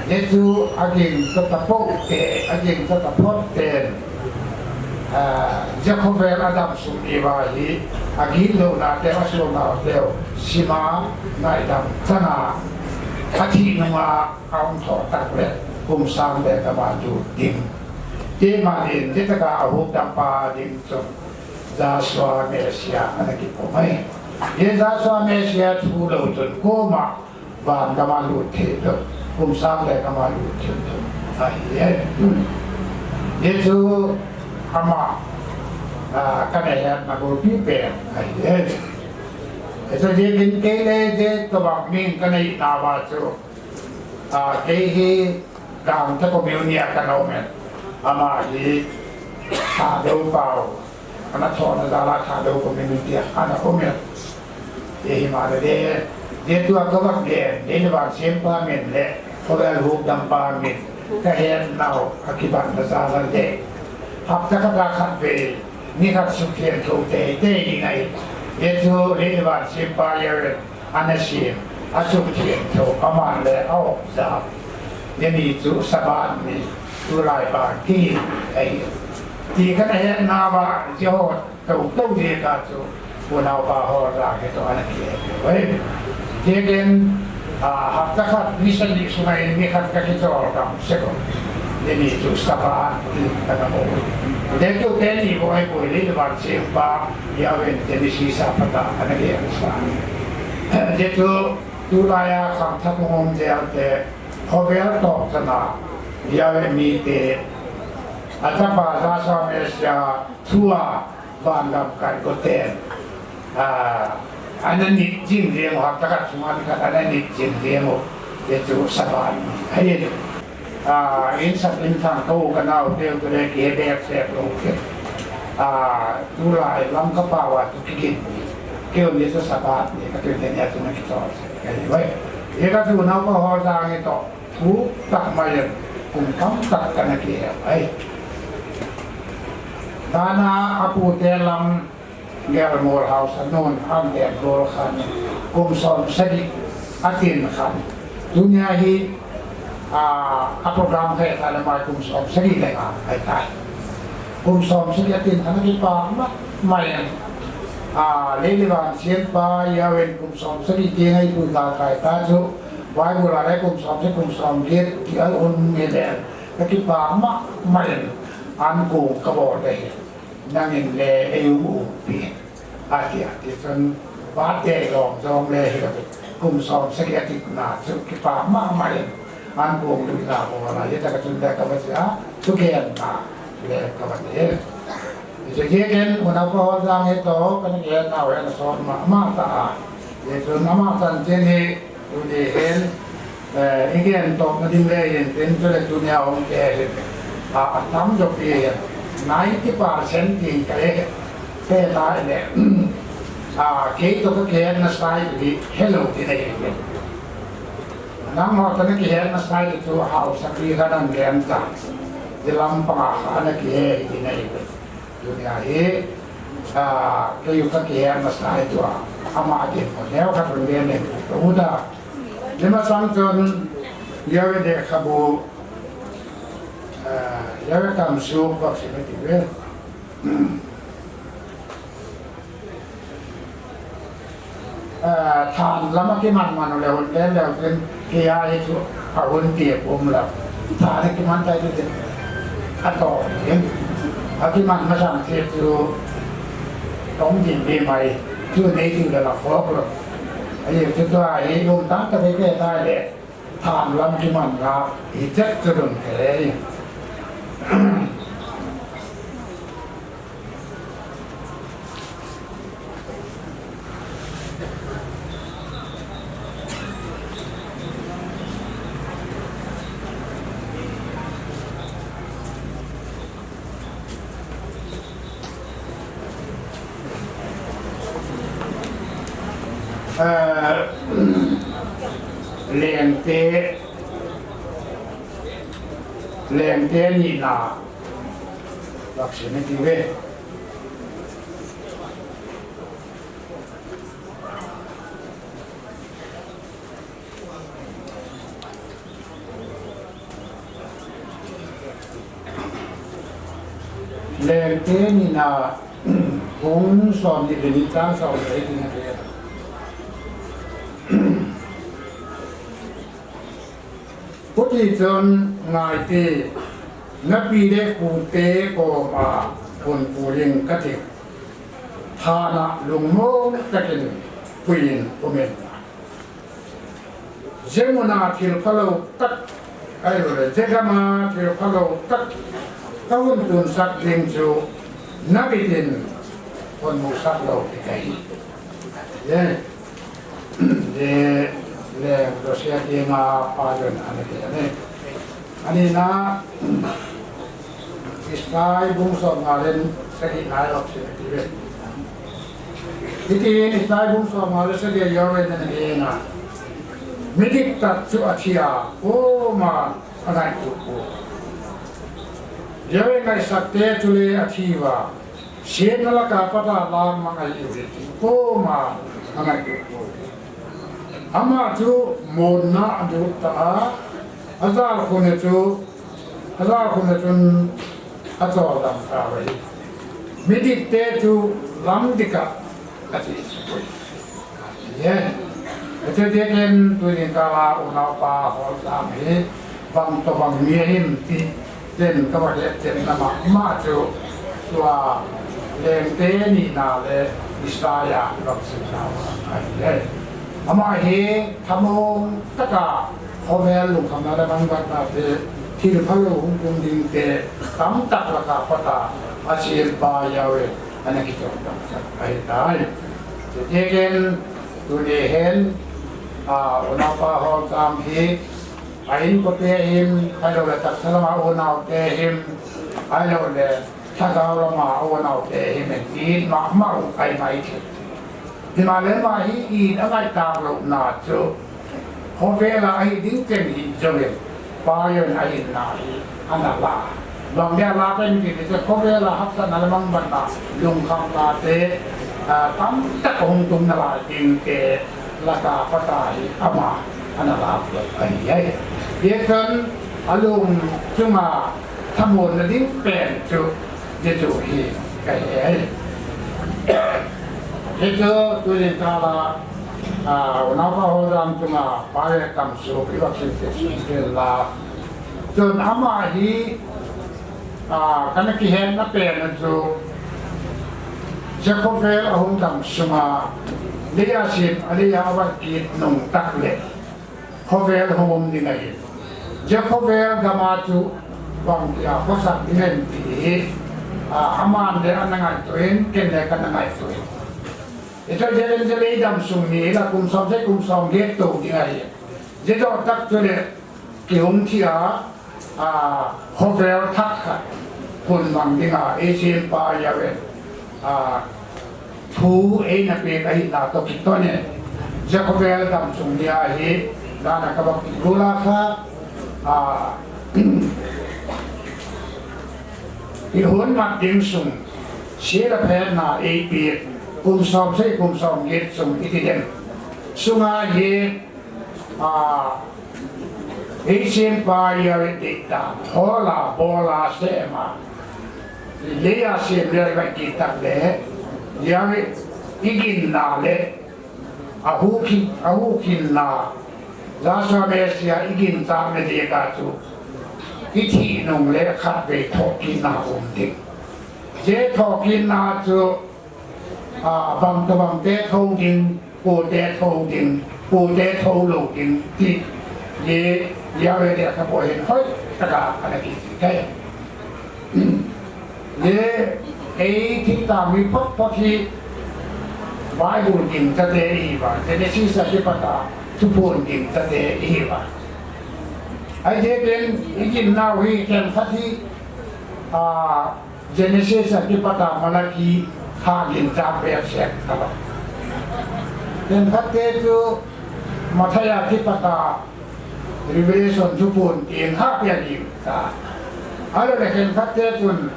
เดี๋ยวอากิงจะตะโพกเตะอากิงจะตะโพกเตนจะเข้าไประดับสุนีวาฮีอากิโลนาเตวะโซนาเตวสิมาในดำชนะอาทิตย์นึงมาเอาถอดตักเลยกุมสร้างเลยกบาจูดิ่งเจมาดินเจตกาอาหุดัมปาดิ่งจนจาสวาเมเซียอันนั้นกี่ผมไม่เยจาสวาเมเซียทูโลจนกูมาบานกมาลูเทโลกุมสร้างเลยกมาลูเทโลไอ้เยจูอามากันเองมาดูพี่เป็นไอ้เจะเดินเกลเจตบักมิงกันในนาวาจูเกฮีกางจะก็มีเนียกันเอาเมนอามาฮีขาเดียวเปล่าอันนั้นทอนดาราขาเดียวก็มีเดียอันนั้นก็เมนเฮีมาเดตัวก็บักเดนเดนบักเชมปาเมนเล่เขาเรียกรูปดัมปาเมนก็เห็นนาวอคิบันดาราเดพับจะกระดาษขัดเวนี่ขัดสุขียนถูกเตะยังไงเดี๋ยวเรื่องว่าเชฟปายร์อันนั้นเชฟอาสุขียนถูกประมาณเลยเอาจับเดี๋ยวนี้จุสบานนี่จุลายบานที่ไอ้ที่กันเห็นนาว่าเจ้าถูกต้องเรียกกันจุบุญเอาบาฮอร์ราเกตัวอันนั้นเฮ้ยเดี๋ยวเห็นหักตะขัดนิสัยสุนัยมีขัดกันที่ตัวเราเสกเดี๋ยวนี้จุสบานที่กันเอาเดี๋ยวจุเดี๋ยวนี้บ่อยบ่อยเรื่องว่าเชฟปายาเวนเดี๋ยวนี้สีสันต่างๆอันนั้นเองสันเดี๋ยวจุลายคำทักงงเดียวแต่พอเวลตอบสนายาเวนมีเตอาจจะภาษาสมัยเสียทั่วบ้านลำกันก็เต็มอันนั้นนิจริงเรียงหักตะกัดสมาธิอันนั้นนิจริงเรียงเดี๋ยวจุสบานให้อินสัตอินทางโตกันเอาเดียวตัวเล็กเอเดฟเซฟลงเก็บดูลายลำกระเป๋าตุกินเกี่ยวกับสบายนี่ก็เป็นเนี่ยตัวนั้นต่อไอ้ไว้เอกชนเอาก็หอจางนี่ต่อทุกตักมาอย่างกลุ่มทั้งตักกันนะเกี่ยวไอ้ดานาอาปูเตลัมเกลโมร์เฮาส์นนอันเดนโรขันกลุ่มสอนสกิอาตินขันดุนยาฮีprogram saya kalau macam som segi lagi, ayat. Som segi atin anak kita main, lelewan siapa ya wen som segi dia itu dah kaya tajuk, why mulai som dia dia militer, tapi main, anku kabur deh, nangin le EU pi, hati kan, batai long le, som segi atin na, kita main. อันบุงดูลาโมอะไรจะกระตุ้นได้กับว่าจะทุกเย็นมาเลยกับว่าจะจะเย็นวันนั้นพอจางเหตุกันเย็นเอาเองสอนมาตาเดี๋ยวน้ำมาตันเจนี่ดูดีเห็นอีกเย็นตกมาดิ้งเลยเห็นเป็นตัวเล็กตัวเนี้ยองแก่เห็นทำจบเย็น90% จริงกันเลยแค่ตายเนี่ยเกี่ยวกับเกี่ยนนะสายที่เฮลโลที่ไหนเห็นน้ำมันตอนนี้เห็นนะสายที่ว่าเขาสักทีกันนั่งเรียนจังจะลำปางอันนี้เห็นที่ไหนอยู่เนี่ยเห็นก็อยู่กับเห็นนะสายตัวอามาเก็บหมดแล้วครับเรียนเนี่ยรู้ได้เดี๋ยวมาฟังจนเยอะเด็กขบูเยอะทำซูปก็สิบนาทีเว้ย ทานแล้วมาที่มันแล้วแล้วเป็นเกียร์ที่ผ่าวนเตียบอมแล้วทานที่มันใจที่เป็นอันต่อเห็นอาที่มันมาสั่งเทียบดูต้องยินดีไหมชื่อในที่ระดับครบเลยไอ้ที่ตัวไอ้ลงตั้งแต่ไม่ได้เลยทานแล้วที่มันรับอีเจ็ดจะโดนแผลแรงเตะนี่นาลักษณะที่เว้แรงเตะนี่นาผมสอนที่เป็นนิทานสอนอะไรที่นั่นเองพุทธิชนง่ายตีนับปีเด็กปูเตะก็มาคนปูเริงกติฐานะลุงโมกตินปุยนอุเมนเจมุนาทิลพะโลตักไอ้เลยเจกามาทิลพะโลตักกาวน์ตุนสักดิงจูนับปีดินคนมุสักโลติไกเย่เรื่องรัสเซียที่มาพาจนอันนี้นะอิสราเอลบุ้งส่งมาเล่นสกินายออกเสียทีเดียวที่อิสราเอลบุ้งส่งมาเล่นสกินายออกเสียทีเดียวนะมิดิกตัดสุอาชียาโอ้มาอะไรทุกคนเยอะไงสักเตะจุเลอาชีวะเสียนละกับพัฒนาลามังไงอยู่ที่โอ้มาอะไรทุกคนอามาจูโมนาดูตาอาจารย์คนจูอาจารย์คนจูอาจารย์ดังสาวเลยมิดิเตจูลัมดิกะอาทิตย์สุดเย่เจดีย์กันตัวนี้ก็ว่าอุณาปาหอสามเหบางตัวบางมีหิมที่เด่นก็ว่าเด่นน้ำมาจูตัวเล่นเตนีนาเลอิสราเอลรักษาเย่อามาเฮทำองตะกาพอแม่ลุงทำอะไรบางบัดมาเตที่พะโล้หุ่นกุมดิงเตตั้มตักละกาปตาอาชีพบายาวอันนี้ก็ต้องไปได้เจเกนตัวนี้เห็นอุณาปาหอมตามเฮไอ้หินก็เตหิมไอ้เราเลยตัดสลมาอุณาเตหิมไอ้เราเลยถ้าเรามาอุณาเตหิมกินมากมากไอ้ไม่เข็ดที่มาเล่นมาฮีอีนอะไรตามเราหน้าจูพอเวลาไอ้ดิ้งเก่งอีเจริญปายนไอ้หน้าอันนั้นละบางเดียลาเป็นที่จะพอเวลาฮับสันนั่นมันบันดาลุงคำลาเตตั้มตะกงตุนนาลาดิงเตละกาปตาฮิอามาอันนั้นละไอ้ยัยเดี๋ยวกันอารมณ์จึงมาทำบุญดิ้งเป็นจูเดี๋ยวจูฮีไก่ยัยเจ้าตัวนี้ตาลาวันนั้นพอเราทำมาไปทำสุขวัคซีนเสร็จแล้วจนอามาฮีกันกี่เห็นนับเป็นจูเจ้าคนเวลาหุ่นดำสมาเลียสิบเลียวัดกิดนุ่งตักเล็กคนเวลหุ่นดีไงเจ้าคนเวลกามาจูบางทีเขาสั่งเงินที่อามาเดินนั่งไงตัวเองเก่งเลยกันนั่งไงตัวเองitu jalan-jalan idam sungi lah kumsam saya kumsam gitu dia. Jadi otak tu le kium tia hotel tak pun bang dia Asian pa ya we tu nak pergi nak tu kita ni. Jadi hotel idam sungi ahi dan nak kabak gula ka ihun mak ding sung siapa pernah ipit kumsam saya kumsam yet sung itu dem sungai ye Asian pa ya dikta hola bola sema leya se le ba ki tak le ya we igin na le ahu kin na za sa me sia igin ta me de ka chu ki thi nong le khat be tho kin na om dik je tho kin na chu bang ta bang te thâu din po te thâu din po te thâu lo din ti ye ya we de ka po hin hoi ta ka ana ki kai ye ei thi ta mi phot phot hi vai bu din ta de i ba de si sa ki pata tu pon din ta de i ba ai je ben igin na wi ken thati Genesis ki pata malaki hagin ta be sek ta den khatte tu mathaya ki pata revelation tu pon in ha pya ni ta alo le ken khatte tun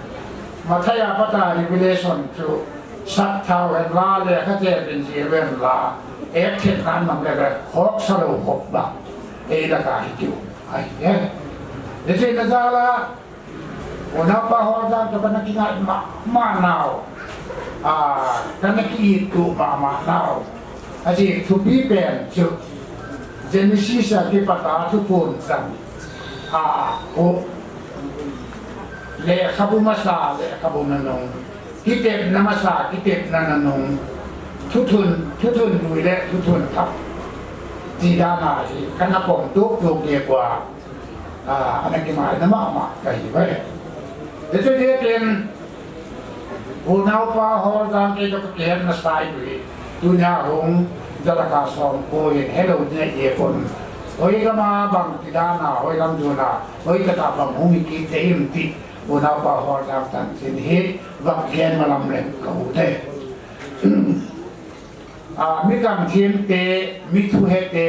mathaya pata revelation tu sat thau en la le khatte bin ji wen la ek thet kan nam le hok salo hok ba e la ka hi tu ai ye de te na la ona pa ho da to kana ki ma nao kana ki tu ma nao aji tu bi pen chu Genesis ki pata tu pun sang o le khabu masa le khabu nanong kitep namasa kitep nanong thutun du le thutun thap ti da na ji kana pom tu tu ke kwa anaki ma na ma kai ba de tu de pen o nau pa ho dang ke to ke na sai bi dunia hong jalaka som ko in hello ne ye kon oi ga ma bang ti da na oi lam du na oi ka ta bang humi ki te im ti o nau pa ho dang tan sin he va ken ma lam le ka u te mi kam thiem te mi thu he te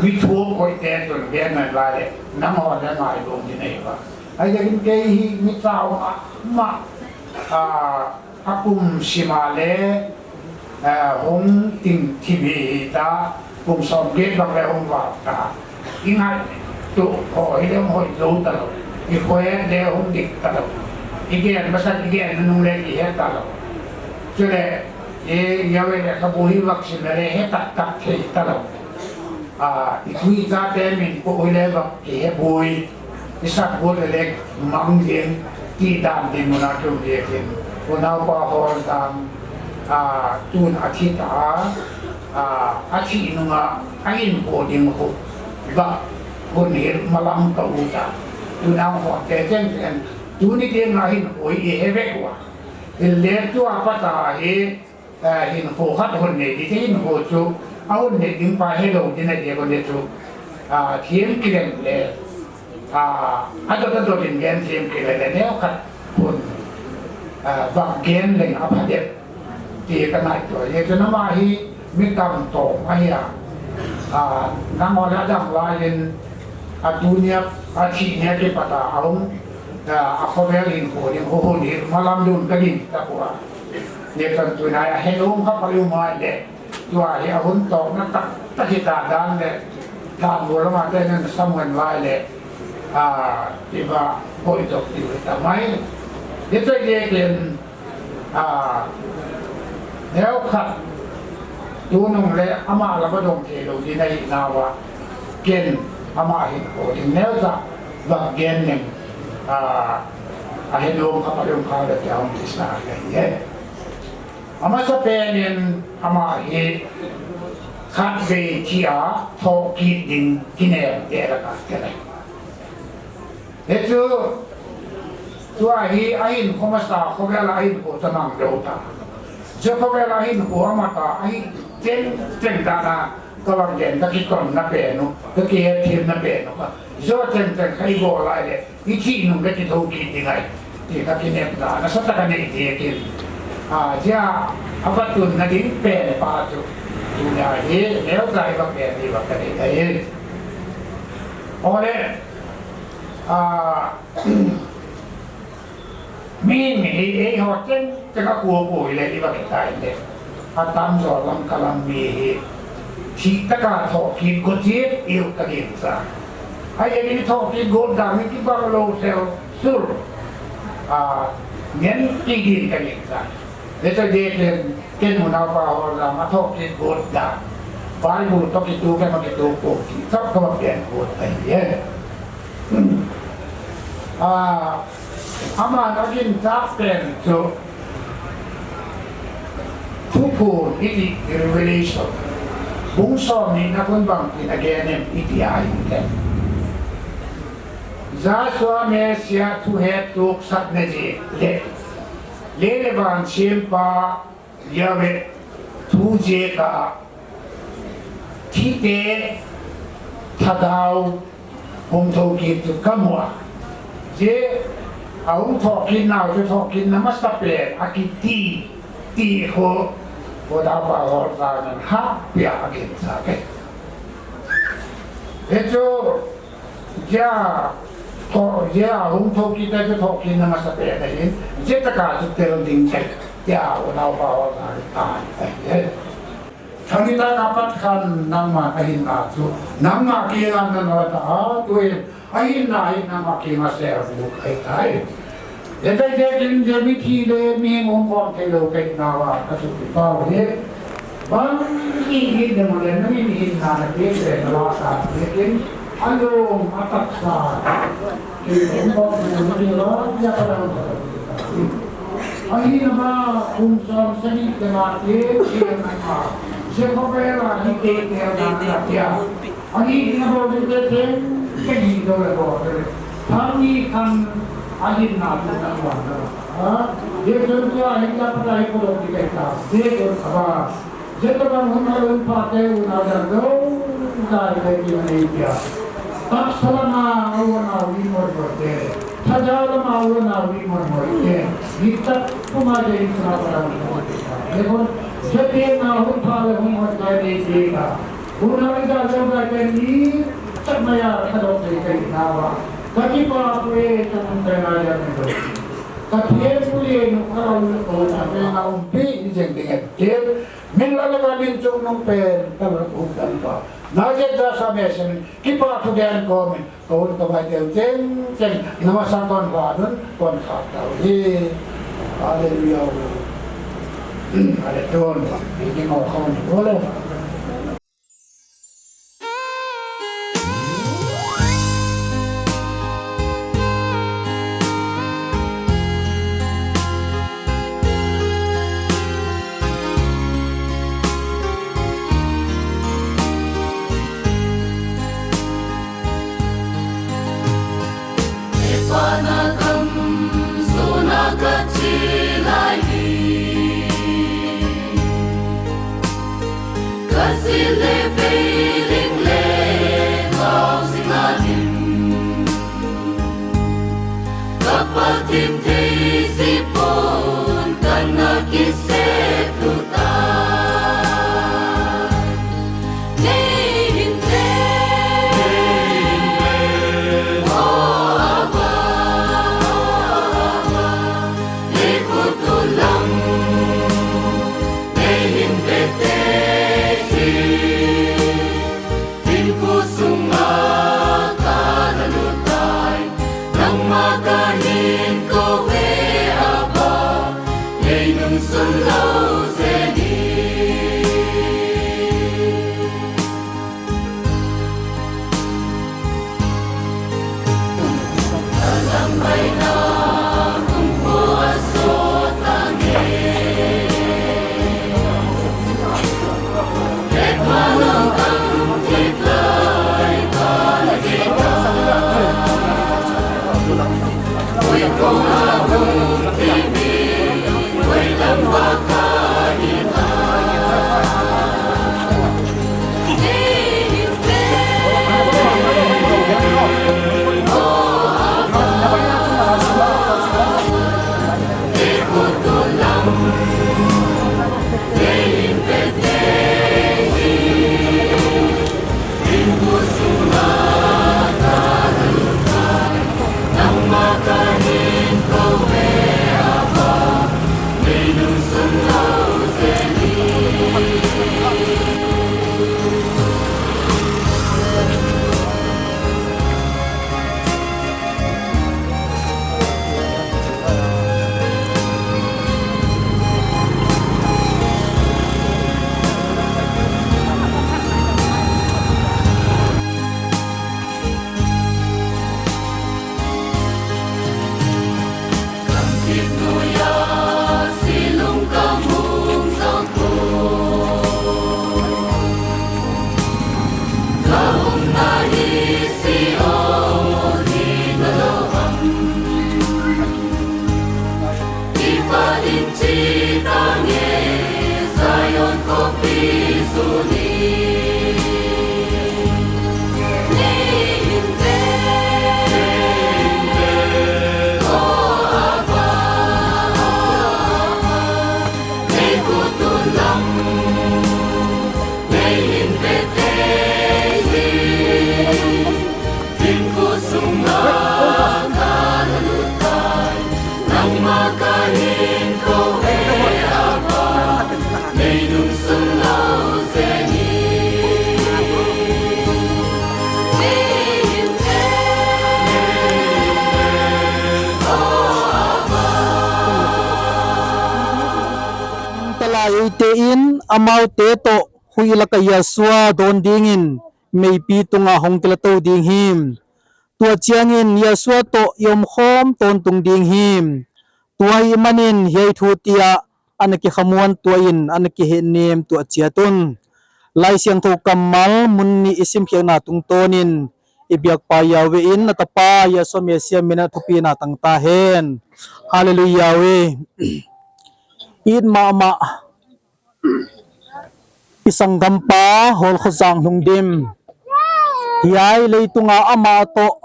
mi thu ko te ton be na la le nam ho da mai dong ni nei ba ai ja kin ke hi mi trao ma apum simale hong ting tibi ta pum som ge bang le hong wa ta ingai tu ho ile hoi lo ta lo I khoe de hong dik ta lo igen masat igen nung le ki he ta lo chule e yawe le ka bo hi wak sin le he tak tak the ta lo I kui ta te min ko ile wak ki he boi isak bo le mang gen ti dam din mo na tu de ken o na pa ho tam tun athita athi nunga ain ko ding ko ba ko ni malam ka uta tu na ho te chen chen tu ni ke na hin oi e heve kwa le tu apata he hin ho hat hon ne di hin ho chu au ne ding pa he lo din ne ko ne chu thiem ki le ada din gen thiem ki le ne khat kun vak gen leng apadet ti ka nai to ye cho na ma hi mi kam to ma ya na mo la dang la yin dunia thi ne ke pata aung khovel in ko ni ho ni malam dun ka din ta ko ye kan tu na he lom ka pa lu ma le tua he hun to na ta ki ta dan le ta mo la ma te na samwan lai le ti ba ko i to ti ta mai ye to ye kenแล้วขัดดูนงเลยอามาละก็ดงเทโลที่ในนาวะเกณฑ์อามาเห็นโอถึงแล้วจะวักเกณฑ์หนึ่งเห็นลมขับลมเขาเดือดร้อนที่สนาอะไรเงี้ยอามาสเปนอามาเห็นขัดเวทีอาทอกีดิงที่เนี่ยเดรักกันเลยเดี๋ยวตัวไอ้เขามาสาเขาเวลาไอ้โคตรนั่งเดือดjika belahin huwa mata ai ten dana kalau gen tak ikon na beno tak tim na beno ka jo ten kai go lai le ichi nung ke ti thau ki dingai ti ka ki ne da na sata ka ne ti ki ja abatun na din pe pa tu tu ya he leo dai ba pe ni ba ka ne ai oleมีหัวเจ้งจะก็กลัวป่วยเลยที่ว่าตายเลยตามจอลังกำลังมีที่ตะการทอกินก็เจ็บเอวกระดิ่งซะไอ้ยังมีทอกินโกดดามิที่บางโลเซลสุร เงี้ยกี่ดินกันเองจ้ะเดี๋ยวจะเด็กเรียนเก่งหัวหน้าป่าเรามาทบกินโบดด่าฝ่ายบุตรต้องกินตูแค่มากินตูโกกินซับก็มาเปลี่ยนโบดไปเยอะอามาเรากินซับเป็นสุทุกคนอิติเรเวเลชั่นบุ้งซ้อมนี่นักบางทีนักเรียนอิติอายุเต็มZaswame sia tu het tuk sat neji le ban simpa yave tu je ka thite thadau hong tho ki tu kamwa je aung tho kin naw je tho kin namasta pe akiti ti ho da ba hor ta nan ha pya agin sa ke ejo ja hong tho kita je tho kin nama sa pe da yin je ta ka tu te ding che ya na ba wa ta ai thang ta ka pat khan nang ma ahin na chu nang ma ki nang na na ta tu ahin na ma ki ma se bu kai tai ye ta je kin je mi thi le mi ngom kon ke lo ke na wa ka su pa le bang ki hi de mo le na mi hi na na ke se na la sa lekin Alung ataksa, kembang menjelaskan apa yang terjadi. Akhirnya unsur seni tematik yang ada. Sekolah kita yang ada. Akhirnya berita kini dulu boleh. Kami kan akhirnya tidak ada. Dia tentu akhirnya pelai kalau kita. Dia apa? Jikalau mengalami pakai unadan dong, saya kira Taksalama awana wimor berde, sajalama awana wimor berde. Kita kumaja insana parang. Dekon, jadi nahun pale wimor berde jega. Unang jaga ni semaya kadok jega nawa. Kaki paakwe tanong tenaya nito. Kaki puli nukarau apa yang umpi dijengdengan. Minlaga bincang nung pen kalau udan pa. Najet jasa mesin kipa tudian komen kau tu baca jeng nama santon badun kon kata ini haleluya ada Tuhan ini mau kau boleh
te in amau te to huila ka Yasua don dingin may pitunga hong kilato ding him tua chiangin Yasua to yom khom ton tung ding him tua imanin hei thutia anaki khamuan tuain anaki henem tua chiatun lai siang tho kamal munni isim khiana tung tonin ibyak pa yawe in natapa Yasua mesia mina thupina tangta hen hallelujah we in mama isang gampa Holkhojang Lhungdim hiyay leitunga ama to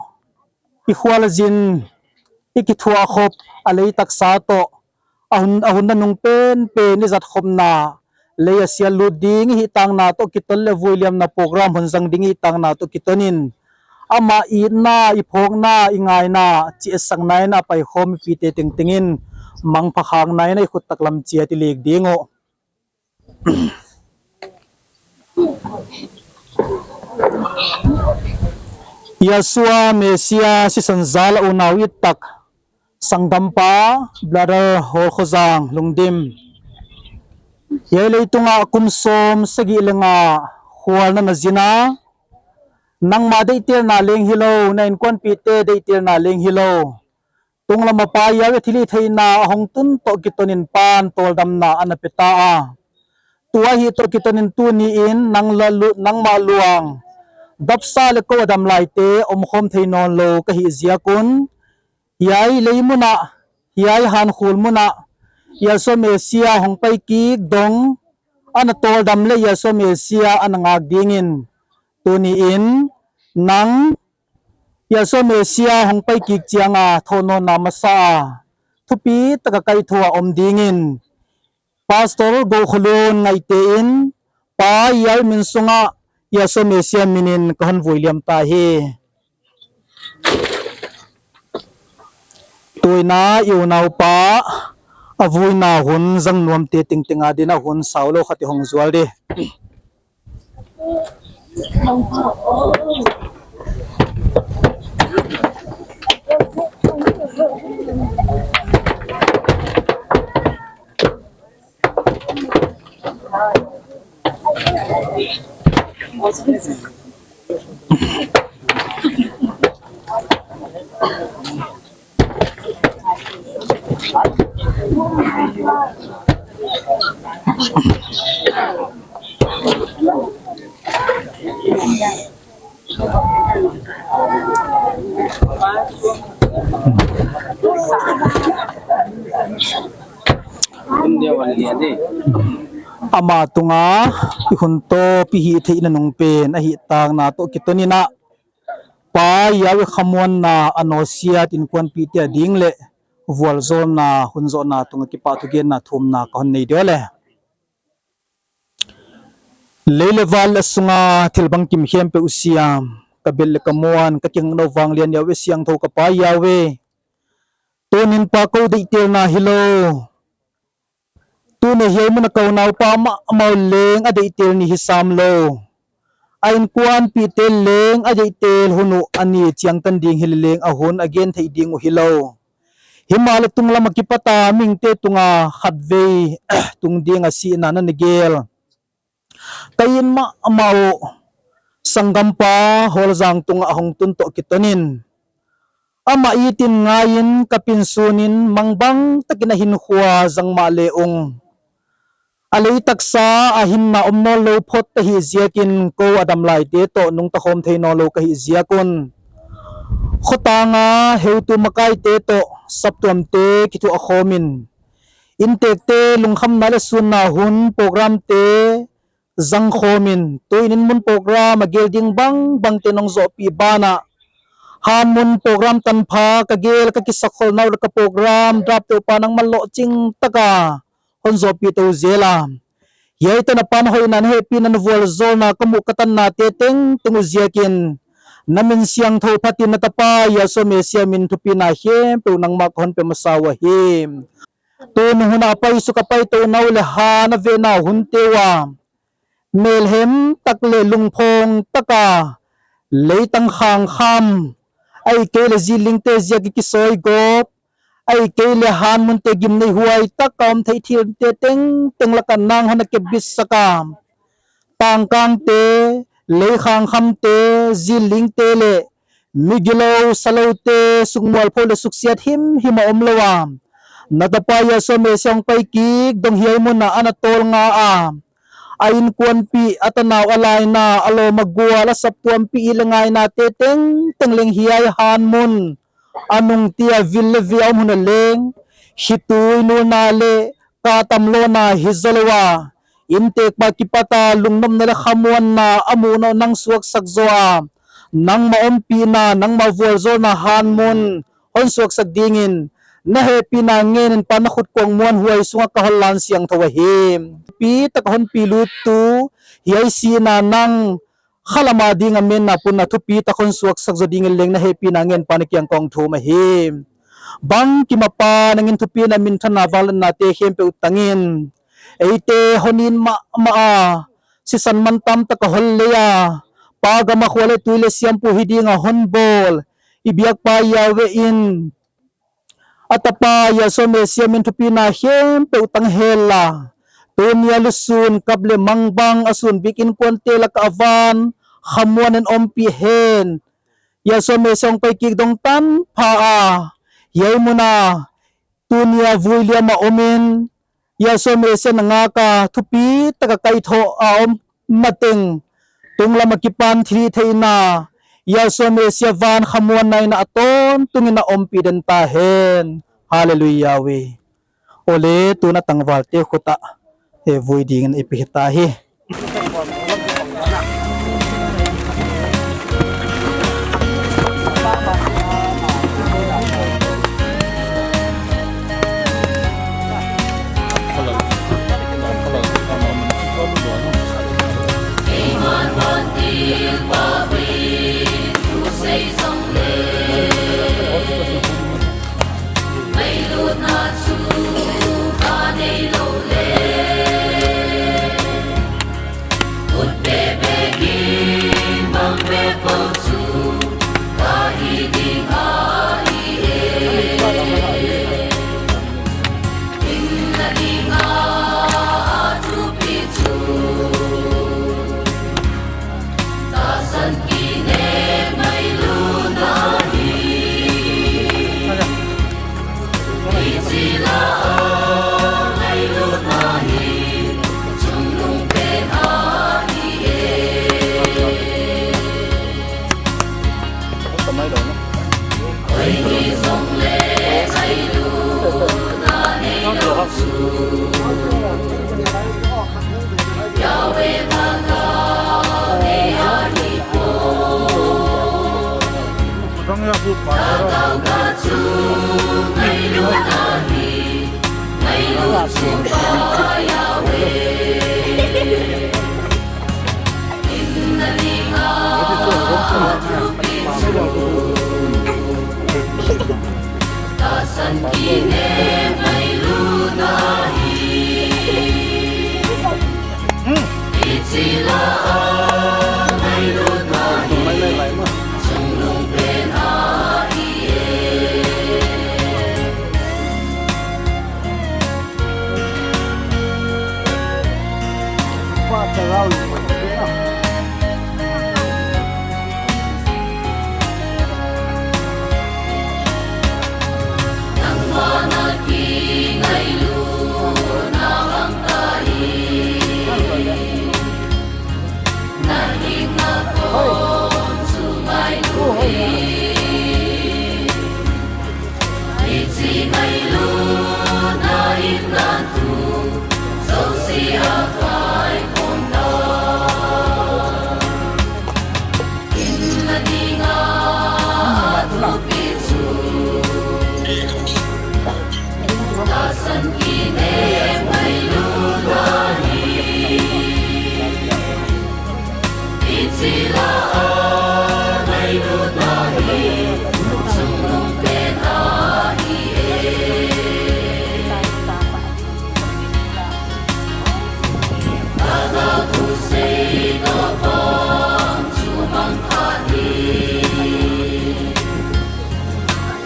ikhwalazin ikithua khop alei taksa to ahun na nung pen ni zat khop na leya sia luding hitang na to kitol le William na program hunjang ding hitang na to kitonin ama ina iphok na ingay na chi sang nai na pai khom pite ting tingin mang pakhang nai na ikhut taklam chia ti leg dingo Yasua Mesia si sanzala unawit tak sangdampa brother Holkhojang Lhungdim yele itunga kumsom sagi lenga hual na nazina nang ma deitir na leng hilo na inkon pite deitir na leng hilo tung lama pa yawe thili theina hong tun to kitonin pan tol dam na anapeta a tua hi to kitonin tu ni in nang lalu nang maluang dapsa le ko dam lai te om khom theinon lo ka hi zia kun yai leimuna yai han khul muna Yasua Mesia hong pai ki dong ana tol dam le Yasua Mesia anangak dingin tuni in nang Yasua Mesia hong pai ki chianga thono namasa thupi takakai thua om dingin pastor go khulun ngai te in pa yal min sunga Yasua Mesia minin kahon William ta hi tuina iunau pa avui na hun zang nuam te ting tinga dina hun saulo khati hong zual de ama tunga ihunto pihi theina nung pen a hi tang na to kitonina pa yawe khamuan na anosia tin kwan pi te ding le wal zon na hunzo na tunga ki pa tu gen na thum na kon nei dole lele wal sunga thilbang kim hem pe usiam kabel le kamuan ka king no wang lian yawe siang tho ka pa yawe tonin pa ko de tel na hilo tu ne hiay mo na kaunaw pa mauleng aday tel ni hisam lo ain kuan pi tel leng aday tel hunu ani chiang tan ding hilileng ahun again thai ding hilo himala tung la makipata ming te tunga khatve tung ding asi na negel kayin ma amao sanggampa Holkhojang tunga ahong tunto kitonin ama itin ngayin kapinsunin mangbang takinahin huwa zang maleong alei taksa ahin na omno lo phot ta hi ziakin ko adam lai te to nung ta khom theino lo ka hi ziakun khotanga heutu makai te to saptuam te kitu a khomin intek te lungkham na le sunna hun program te zang khomin toinin mun program agelding bang te nong zo pi bana han mun program tan pha ka gel ka kisakhol naw ka program drop te panang malo ching taka honzo pi to zela yai ta na pan hoi nan he pin an vol zona kamu katan na te teng tungu ziakin namin siang tho phatin na tapa Yasua Mesia min thupi na hem pe nang mak hon pe masawa hem to nu huna pai su ka pai to naw le ha na ve na hun tewa melhem takle lungphong taka leitang khang kham ai ke le ziling te zia ki soi gop ai ke le han mun te gim nei huai tak kaum thei thil te teng teng la kan nang hona ke bis sakam tang kang te le khang kham te ziling te le migilo salo te sungmol phole suksiat him om lawam natapa ya so me song pai ki dong hiai mun na anatol nga a ain kuan pi atanaw alay na alo magwa la sapuan pi ilangai na te teng tengleng hiai han mun anung tia ville viaw mun leng hitui nu na le katamlo na hizalwa intek pa kipata lungnom na la khamuan na amuno nang suak sakzoa nang maompi na nang mavol zo na han mun hon suak sak dingin na happy na ngenen panakut kong muan huay sunga kaholan siyang tawahim pi takhon pilut tu hiyay si na nang khalama ding amen na pun na thupi takhon suak sak zo ding leng na happy na ngen panakyang kong thu mahim bang kimapa nangin thupi na min thana walan na te hem pe utangin eite honin ma si sanman tam takahol leya pagama khwale tuile siam pu hidinga honbol ibiak pa yawe in atapa ya so me siamin thupina hem pe utang hela tunia lusun kable mangbang asun bikin konte la kavan khamuan en ompi hen ya so me song pai ki dong tan pha a yai muna tunia vuilia ma omin ya so me se nga ka thupi taka kai tho a om mateng tungla makipan thri theina ya so me sia van khamuan nai na aton tungina ompi den ta hen hallelujah we ole tuna tangwal te khuta he vui ding ipihita hi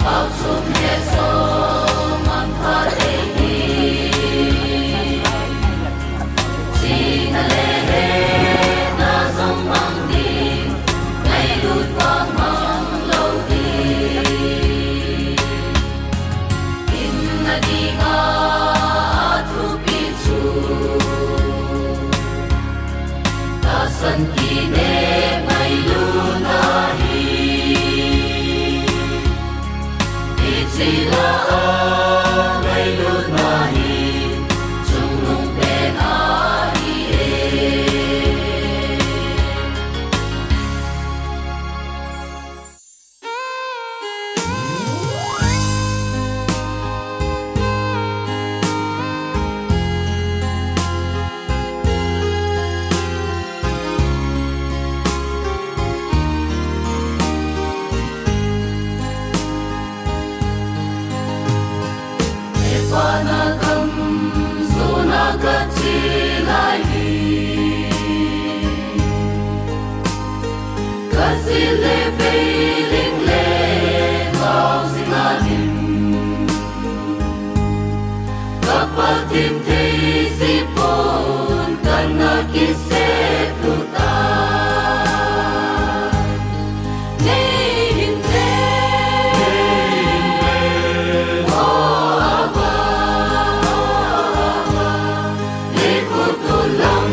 Out from here, so Ahsi le Phailen le ngao singalim kapatid thei sipon kana kisep lutai nehin te o aba likutulang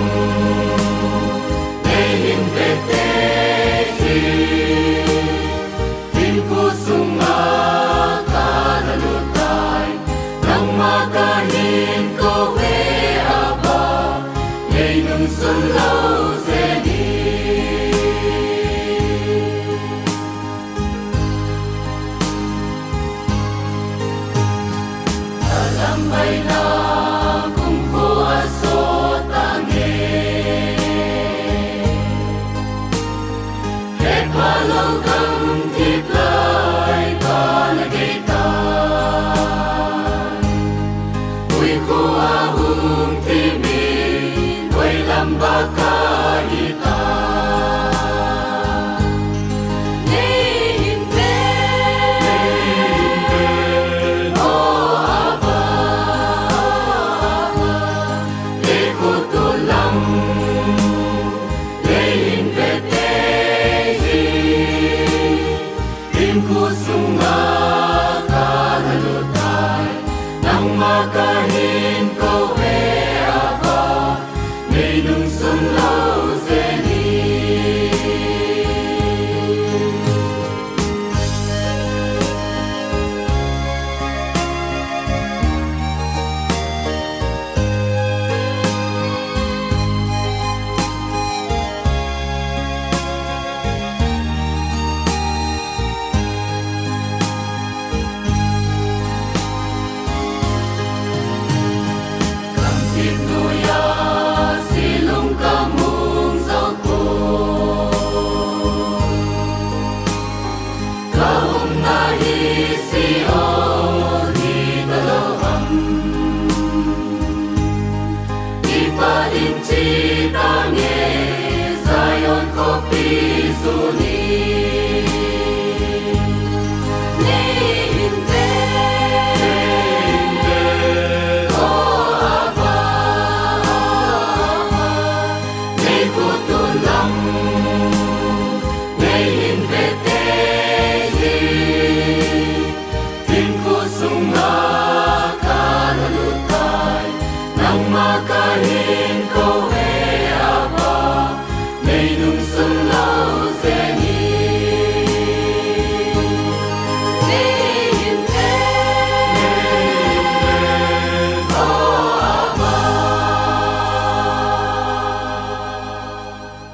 nehin vetesi tim kusunga kanalutai nang makahin ko we aba ngay nung sunlaw seni alam bay na kung ko aso tangi Hekalo kang